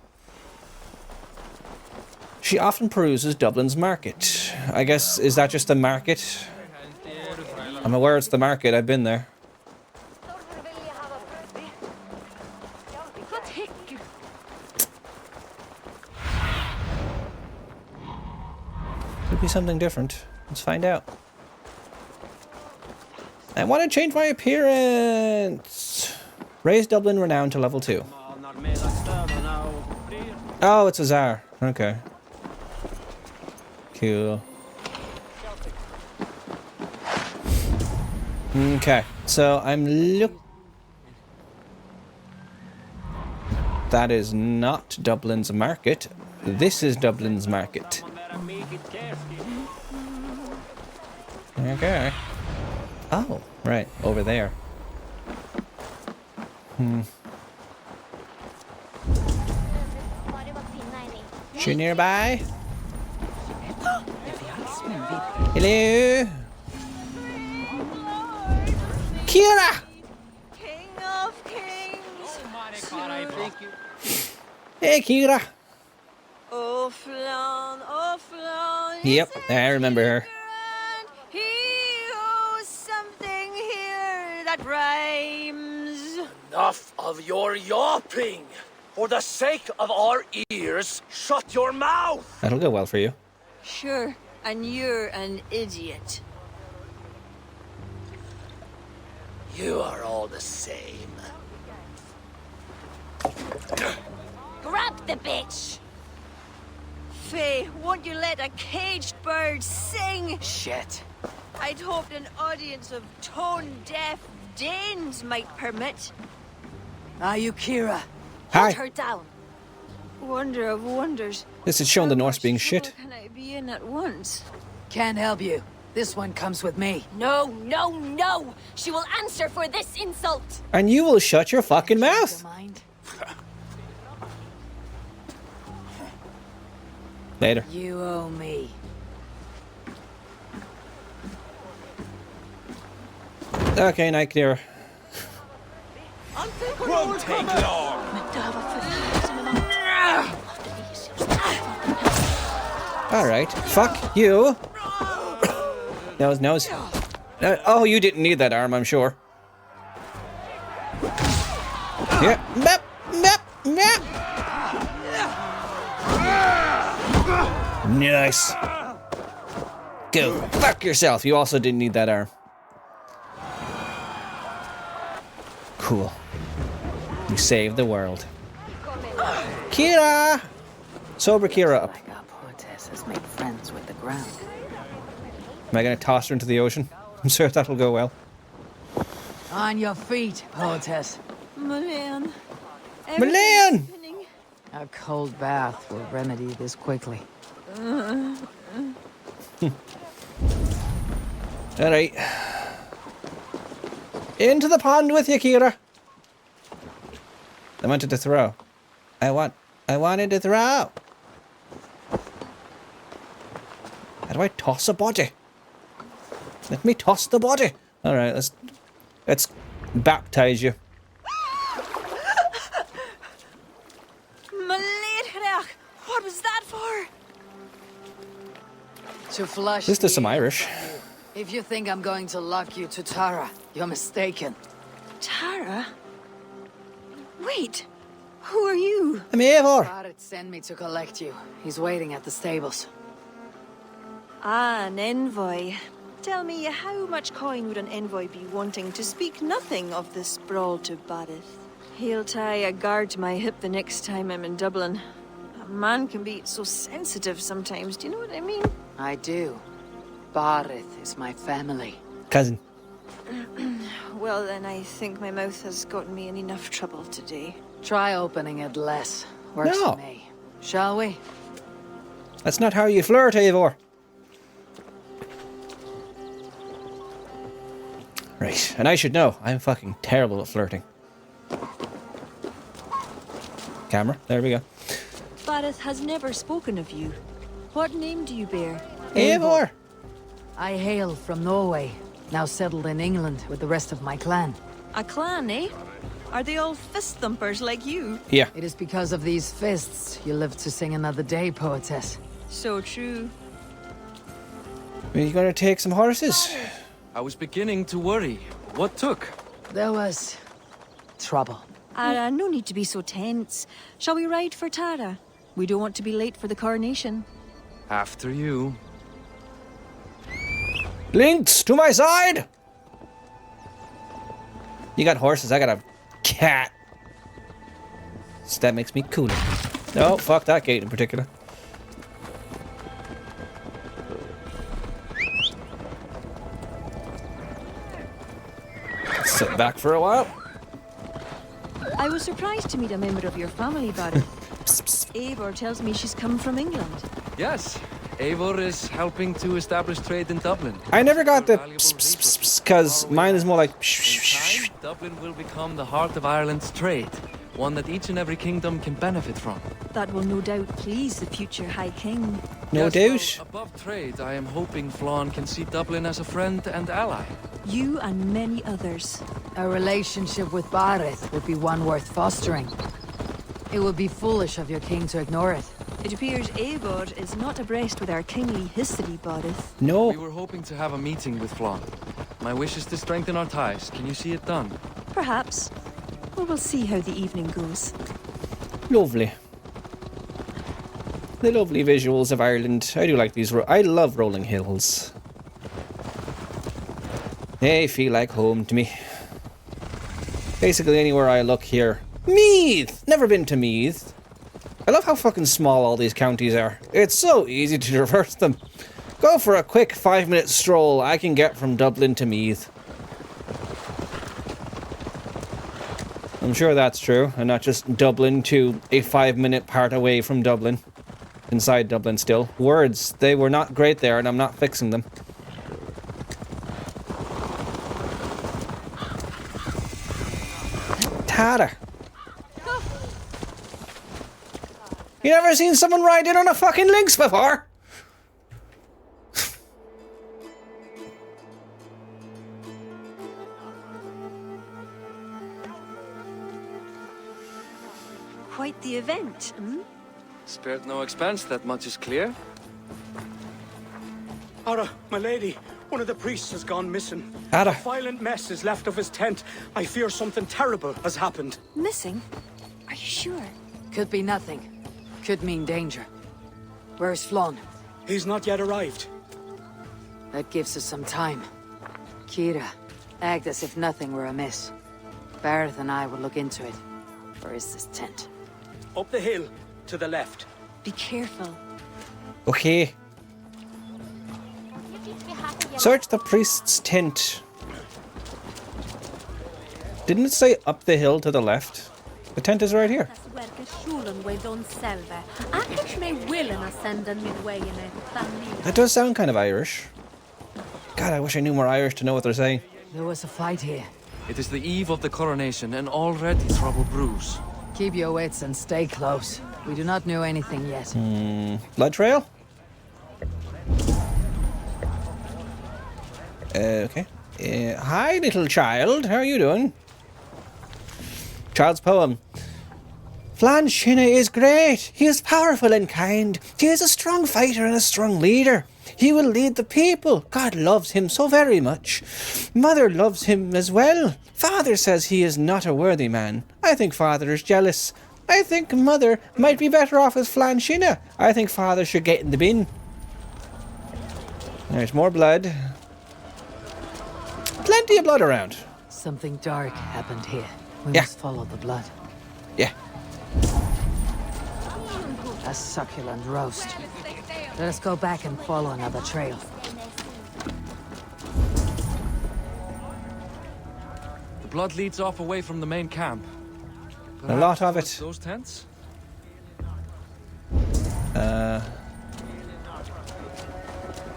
She often peruses Dublin's market. I guess, is that just the market? I'm aware it's the market, I've been there. Could be something different. Let's find out. I want to change my appearance. Raise Dublin renown to level 2. Oh, it's a Tsar. Okay. Cool. Okay, so I'm That is not Dublin's market. This is Dublin's market. Okay. Oh, right, over there. She nearby? Hello? Kira! King of Kings! Hey, Kira! Oh, Flan, Yep, I remember her. he owes something here that rhymes. Enough of your yawping! For the sake of our ears, shut your mouth! That'll go well for you. Sure, and you're an idiot. You are all the same. Grab the bitch! Faye, won't you let a caged bird sing? Shit. I'd hoped an audience of tone-deaf Danes might permit. Are you Kira? Hi. Hold her down. Wonder of wonders. This has shown the Norse being shit. Can I be in at once? Can't help you. This one comes with me. No, no, no! She will answer for this insult! And you will shut your fucking mouth. Later. You owe me. Okay, night, Kira. Won't take long! Alright, fuck you. Nose. Oh, you didn't need that arm, I'm sure. Yeah. Mep, mep, mep. Nice. Go. Fuck yourself. You also didn't need that arm. Cool. You saved the world. Kira! Sober Kira up. Has made friends with the ground. Am I going to toss her into the ocean? I'm sure that'll go well. On your feet, poetess. Milan. Milan! A cold bath will remedy this quickly. Alright. Into the pond with you, Kira. I wanted to throw. I wanted to throw. How do I toss a body? Let me toss the body. Alright, let's baptize you. Maledrach! What was that for? To flush. This is some Irish. If you think I'm going to lock you to Tara, you're mistaken. Tara? Wait, who are you? I'm Eivor. Barrett sent me to collect you. He's waiting at the stables. Ah, an envoy. Tell me, how much coin would an envoy be wanting to speak nothing of the sprawl to Barrett? He'll tie a guard to my hip the next time I'm in Dublin. A man can be so sensitive sometimes, do you know what I mean? I do. Barrett is my family. Cousin. Well, then I think my mouth has gotten me in enough trouble today. Try opening it less. Works No. for me. Shall we? That's not how you flirt, Eivor. Right, and I should know. I'm fucking terrible at flirting. Camera, there we go. Barrett has never spoken of you. What name do you bear? Eivor! I hail from Norway, now settled in England with the rest of my clan. A clan, eh? Are they all fist thumpers like you? Yeah. It is because of these fists you live to sing another day, poetess. So true. Are you gonna take some horses? I was beginning to worry. What took? There was trouble. No need to be so tense. Shall we ride for Tara? We don't want to be late for the coronation. After you. Lynx, to my side! You got horses, I got a cat. So that makes me cooler. No, fuck that gate in particular. Sit back for a while. I was surprised to meet a member of your family, Barrett. Eivor tells me she's come from England. Yes, Eivor is helping to establish trade in Dublin. I never got the because mine is more like In time, Dublin will become the heart of Ireland's trade, one that each and every kingdom can benefit from. That will no doubt please the future High King. No Yes, doubt. well, above trade, I am hoping Flann can see Dublin as a friend and ally. You and many others. A relationship with Barith would be one worth fostering. It would be foolish of your king to ignore it. It appears Eivor is not abreast with our kingly history, Barith. No. We were hoping to have a meeting with Flann. My wish is to strengthen our ties. Can you see it done? Perhaps. Or we'll see how the evening goes. Lovely. The lovely visuals of Ireland. I do like these. I love rolling hills. They feel like home to me. Basically anywhere I look here. Meath! Never been to Meath. I love how fucking small all these counties are. It's so easy to traverse them. Go for a quick 5-minute stroll. I can get from Dublin to Meath. I'm sure that's true, and not just Dublin to a 5-minute part away from Dublin. Inside Dublin still. Words, they were not great there, and I'm not fixing them. Tara. You never seen someone ride in on a fucking lynx before? Quite the event, hmm? Spared no expense, that much is clear. Ara, my lady, one of the priests has gone missing. Ara. A violent mess is left of his tent. I fear something terrible has happened. Missing? Are you sure? Could be nothing. Could mean danger. Where's Flann? He's not yet arrived. That gives us some time. Kira, act as if nothing were amiss. Bareth and I will look into it. Where is this tent? Up the hill, to the left. Be careful. Okay. Search the priest's tent. Didn't it say up the hill to the left? The tent is right here. That does sound kind of Irish. God, I wish I knew more Irish to know what they're saying. There was a fight here. It is the eve of the coronation, and already trouble brews. Keep your wits and stay close. We do not know anything yet. Blood trail? Okay. Hi, little child. How are you doing? Child's poem. Flann Shinna is great. He is powerful and kind. He is a strong fighter and a strong leader. He will lead the people. God loves him so very much. Mother loves him as well. Father says he is not a worthy man. I think Father is jealous. I think Mother might be better off with Flann Shinna. I think Father should get in the bin. There's more blood. Plenty of blood around. Something dark happened here. We Yeah. must follow the blood. Yeah. A succulent roast. Let us go back and follow another trail. The blood leads off away from the main camp. A lot of it. Those tents?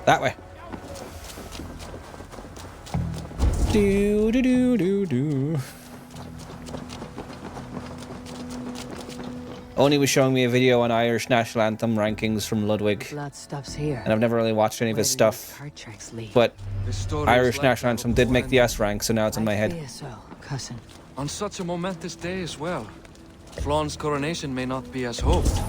That way. Do do do do do. Oni was showing me a video on Irish national anthem rankings from Ludwig, Blood stops here. and I've never really watched any of his stuff. Cart tracks lead. But This story Irish is national like anthem did make the S rank, so now it's in my head. Fear so, cousin. On such a momentous day as well. Flann's coronation may not be as hoped.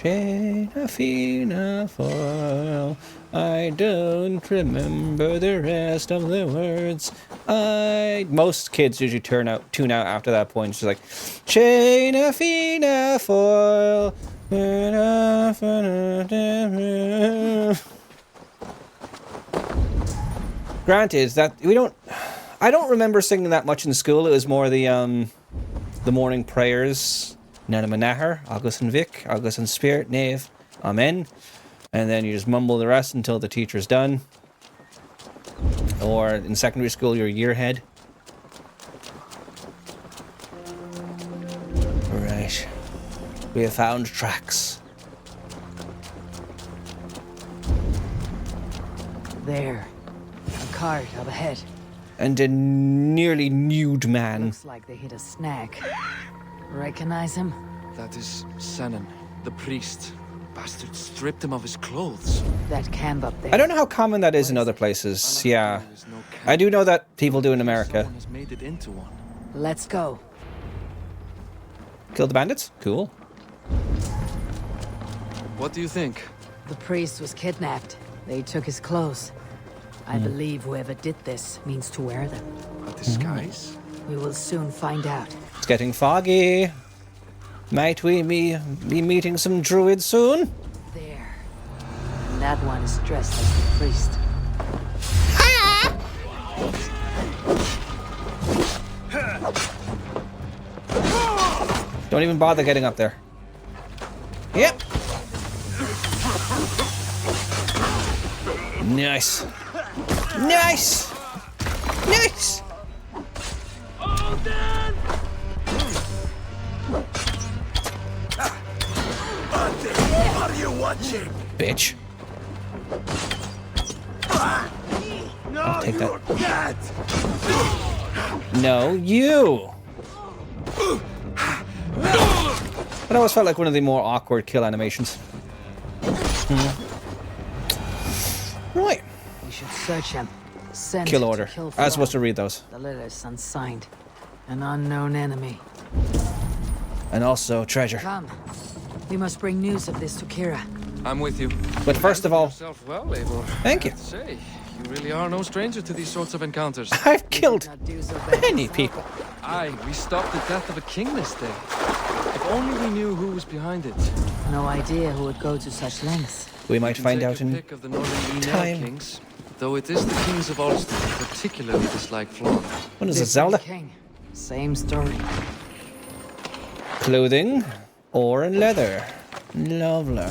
Shana Fina foil. I don't remember the rest of the words. Most kids usually tune out after that point. It's just like Shana Fina foil. Granted that I don't remember singing that much in school. It was more the morning prayers. Nana Manahar, August and Vic, August and Spirit, Nave, Amen. And then you just mumble the rest until the teacher's done. Or in secondary school, your year head. Right. We have found tracks. There. A cart up ahead. And a nearly nude man. Looks like they hit a snag. Recognize him? That is Senan, the priest. Bastard stripped him of his clothes. That camp up there. I don't know how common that is in other places. Yeah. I do know that people do in America. Someone has made it into one. Let's go. Kill the bandits? Cool. What do you think? The priest was kidnapped. They took his clothes. I believe whoever did this means to wear them. A disguise? We will soon find out. It's getting foggy. Might we be meeting some druids soon? There. And that one is dressed as the priest. Don't even bother getting up there. Yep. Nice. Nice. Nice. What are you watching? Bitch. I'll take that. No, you. It always felt like one of the more awkward kill animations. Right. We should search him. Send Kill to order. kill I was supposed to Thrawn. read those. The letter's unsigned. An unknown enemy. And also treasure. Come. We must bring news of this to Kira. I'm with you. But first of all, Yourself well, Eivor. thank you. I'd say, you really are no stranger to these sorts of encounters. I've killed Not do so many people. Aye, we stopped the death of a king this day. If only we knew who was behind it. No idea who would go to such lengths. We might find Take out your in pick of the northern Enel time. kings, though it is the kings of Ulster who particularly dislike Thrawn. What is it, Different Zelda? King. Same story. Clothing or in leather. Lovely.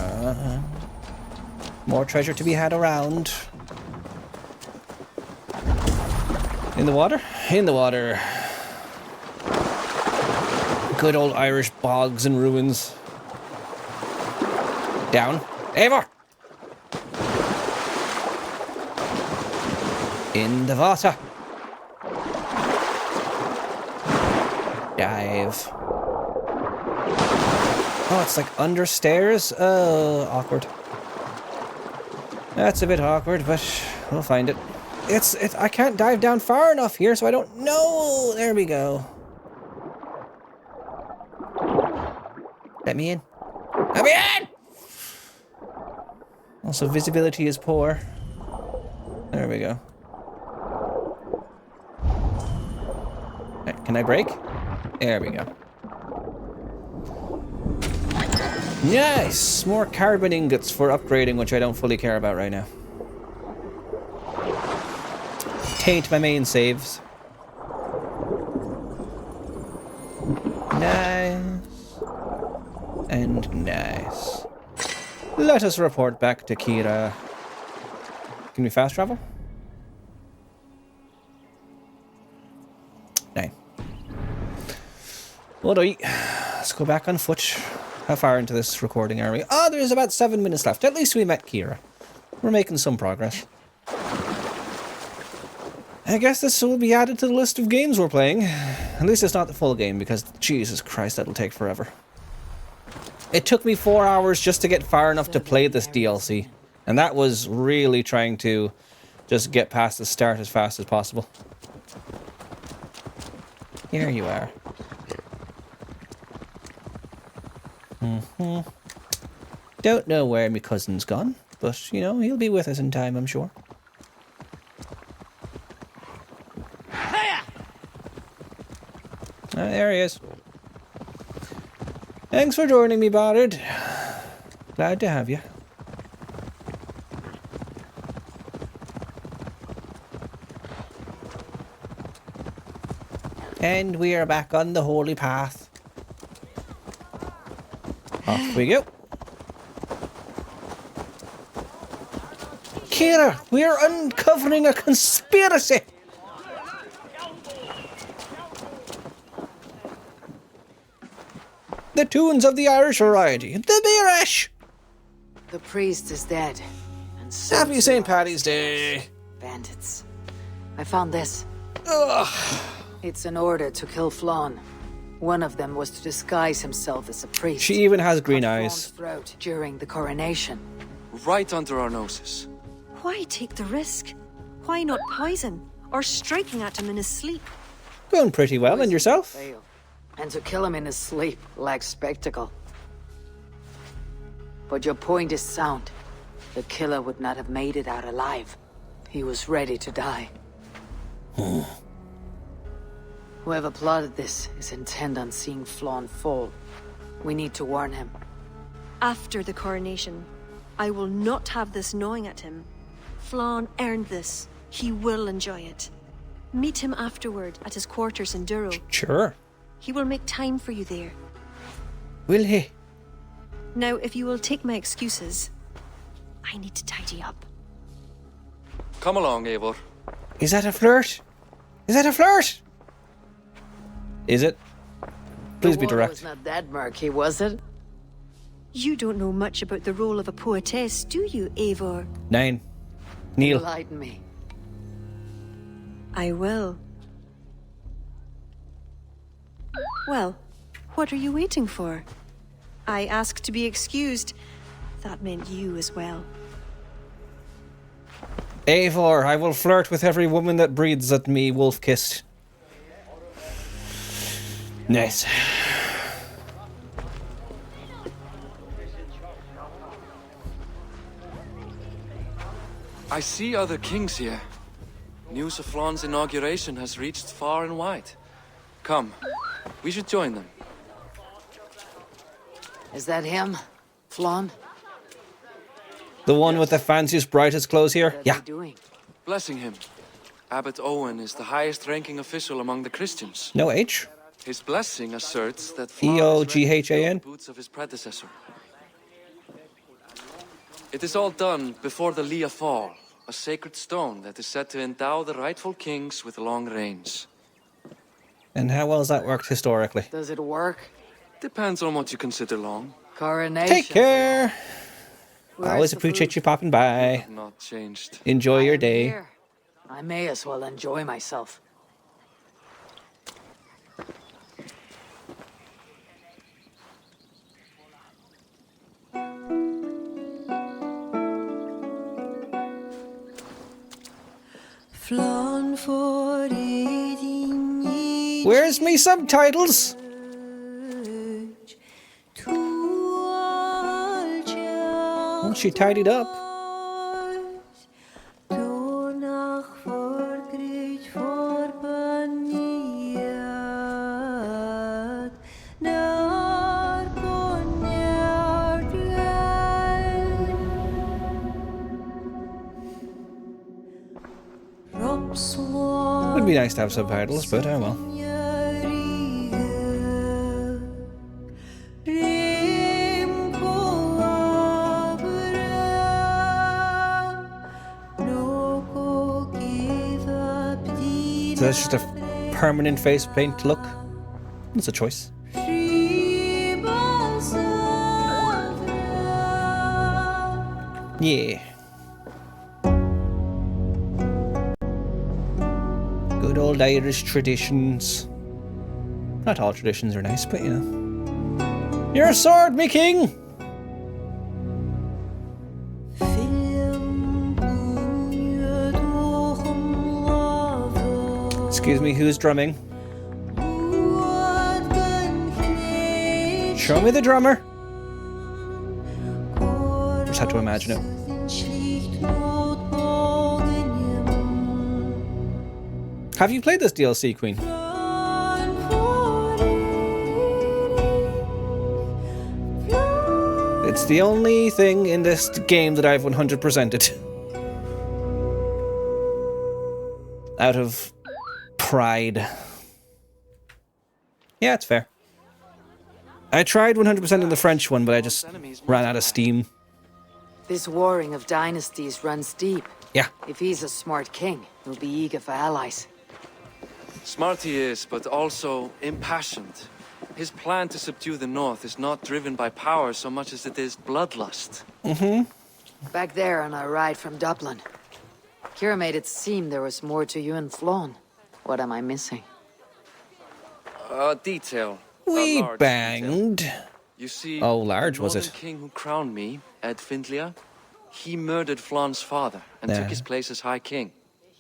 More treasure to be had around. In the water? In the water. Good old Irish bogs and ruins. Down. Eivor! In the water. Dive. Oh, it's like under stairs? Oh, awkward. That's a bit awkward, but we'll find it. I can't dive down far enough here, so I don't know. There we go. Let me in. Let me in! Also, visibility is poor. There we go. Right, can I break? There we go. Nice! More carbon ingots for upgrading, which I don't fully care about right now. Taint my main saves. Nice. And nice. Let us report back to Kira. Can we fast travel? 9. Alright. Let's go back on foot. How far into this recording are we? Oh, there's about 7 minutes left. At least we met Kira. We're making some progress. I guess this will be added to the list of games we're playing. At least it's not the full game, because Jesus Christ, that'll take forever. It took me 4 hours just to get far enough to play this DLC. And that was really trying to just get past the start as fast as possible. Here you are. Don't know where my cousin's gone, but, you know, he'll be with us in time, I'm sure. There he is. Thanks for joining me, Bard. Glad to have you. And we are back on the holy path. Off we go. Kira, we are uncovering a conspiracy. The tunes of the Irish variety. The Beerish! The priest is dead, and Happy St. Paddy's Day. Bandits. I found this. Ugh. It's an order to kill Flann. One of them was to disguise himself as a priest. She even has green Cut eyes. Flan's throat during the coronation. Right under our noses. Why take the risk? Why not poison? Or striking at him in his sleep? Going pretty well, and yourself? Fail. And to kill him in his sleep lacks spectacle. But your point is sound. The killer would not have made it out alive. He was ready to die. Whoever plotted this is intent on seeing Flann fall. We need to warn him. After the coronation, I will not have this gnawing at him. Flann earned this. He will enjoy it. Meet him afterward at his quarters in Duro. Sure. He will make time for you there. Will he? Now, if you will take my excuses, I need to tidy up. Come along, Eivor. Is that a flirt? Is that a flirt? Is it? Please be The water direct. was not that murky, was it? You don't know much about the role of a poetess, do you, Eivor? 9. Neil. Enlighten me. I will. Well, what are you waiting for? I asked to be excused. That meant you as well. Eivor, I will flirt with every woman that breathes at me, wolf-kissed. Nice. I see other kings here. News of Flann's inauguration has reached far and wide. Come, we should join them. Is that him? Flann? The one with the fanciest, brightest clothes here? Yeah. Doing? Blessing him. Abbot Owen is the highest-ranking official among the Christians. No H? His blessing asserts that Flann E-O-G-H-A-N? is ready to fill the boots of his predecessor. It is all done before the Lia Fall, a sacred stone that is said to endow the rightful kings with long reigns. And how well has that worked historically? Does it work? Depends on what you consider long. Coronation. Take care! Where's Always the appreciate food? you popping by. Not changed. Enjoy your am day. here. I may as well enjoy myself. Where's me subtitles? Oh, she tidied up. Would be nice to have subtitles, but oh well. So that's just a permanent face paint look. It's a choice. Yeah. Good old Irish traditions. Not all traditions are nice, but you know. Your sword, me king! Excuse me, who's drumming? Show me the drummer. Just had to imagine it. Have you played this DLC, Queen? It's the only thing in this game that I've 100%ed. Out of pride. Yeah, it's fair. I tried 100% in the French one, but I just ran out of steam. This warring of dynasties runs deep. Yeah. If he's a smart king, he'll be eager for allies. Smart he is, but also impassioned. His plan to subdue the north is not driven by power so much as it is bloodlust. Mm-hmm. Back there on our ride from Dublin. Kira made it seem there was more to you and Flawn. What am I missing? A detail. We A large banged. Detail. You see, Oh, large the was Northern it? king who crowned me, Ed Findlea, he murdered Flawn's father and Yeah. took his place as High King.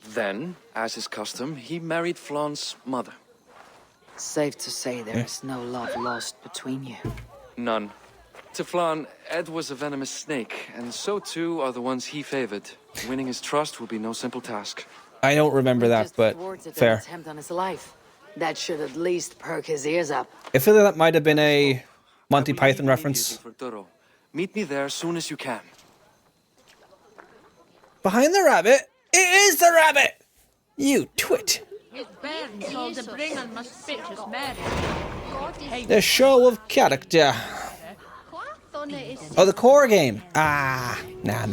Then, as is custom, he married Flawn's mother. Safe to say there's no love lost between you. None. To Flawn, Ed was a venomous snake, and so too are the ones he favored. Winning his trust will be no simple task. I don't remember that, but Thwarted an fair. attempt on his life. That should at least perk his ears up. I feel that might have been a Monty Python reference. For Duro. Meet me there as soon as you can. Behind the rabbit? It is the rabbit! You twit. The show of character. Oh, the core game. Ah, nah.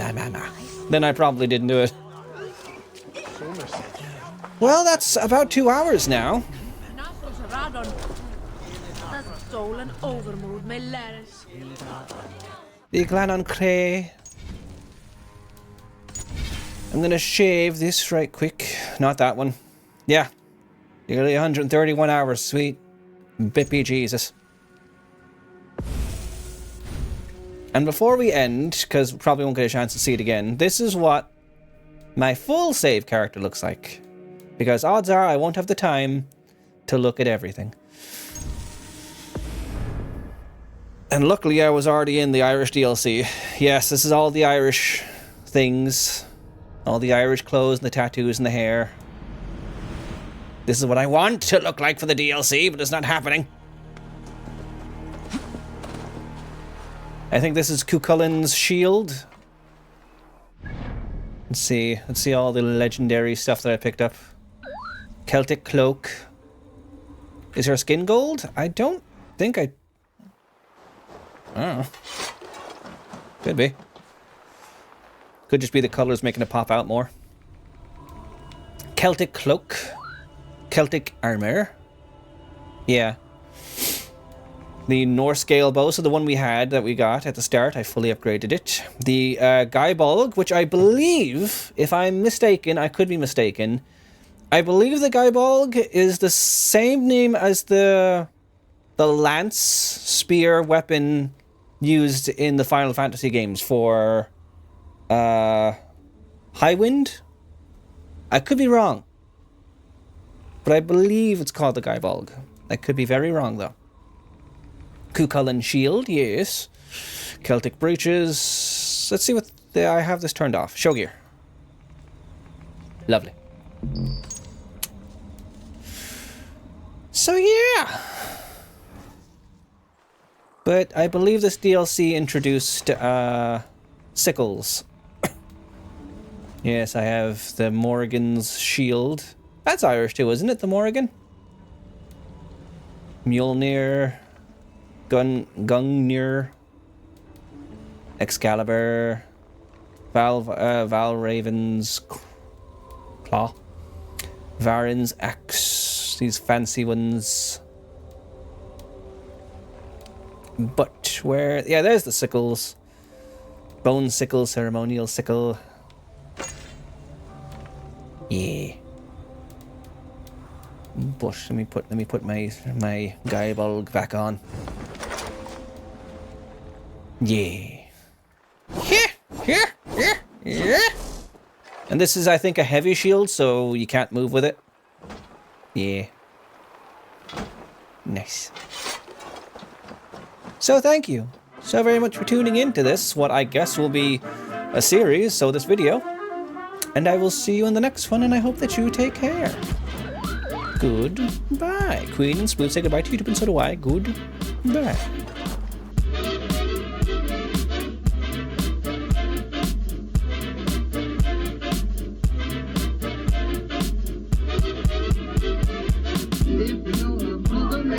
Then I probably didn't do it. Well, that's about 2 hours now. The Glennon Cray. I'm gonna shave this right quick. Not that one. Yeah. Nearly 131 hours, sweet. Bippy Jesus. And before we end, because we probably won't get a chance to see it again, this is what my full save character looks like. Because odds are I won't have the time to look at everything. And luckily I was already in the Irish DLC. Yes, this is all the Irish things. All the Irish clothes and the tattoos and the hair. This is what I want to look like for the DLC, but it's not happening. I think this is Cuchulain's shield. Let's see all the legendary stuff that I picked up. Celtic cloak. Is her skin gold? I don't think I don't know. Could be. Could just be the colors making it pop out more. Celtic cloak. Celtic armor. Yeah. The Norse scale bow, so the one we had that we got at the start, I fully upgraded it. The Guybulg, which I believe, if I'm mistaken, I could be mistaken, I believe the Guybulg is the same name as the lance spear weapon used in the Final Fantasy games for Highwind. I could be wrong, but I believe it's called the Guybulg. I could be very wrong though. Cuchulain shield, yes. Celtic breeches. Let's see what I have this turned off. Show gear. Lovely. So yeah. But I believe this DLC introduced sickles. Yes, I have the Morrigan's shield. That's Irish too, isn't it? The Morrigan? Mjolnir. Gungnir. Excalibur. Valraven's claw. Varin's axe. These fancy ones. But where... Yeah, there's the sickles. Bone sickle, ceremonial sickle. Yeah. But let me put my Guybulg back on. Yeah. Yeah. And this is, I think, a heavy shield, so you can't move with it. Yeah. Nice. So thank you so very much for tuning in to this, what I guess will be a series, so this video. And I will see you in the next one, and I hope that you take care. Goodbye. Queen and Smooth say goodbye to YouTube, and so do I. Goodbye. If you know I'm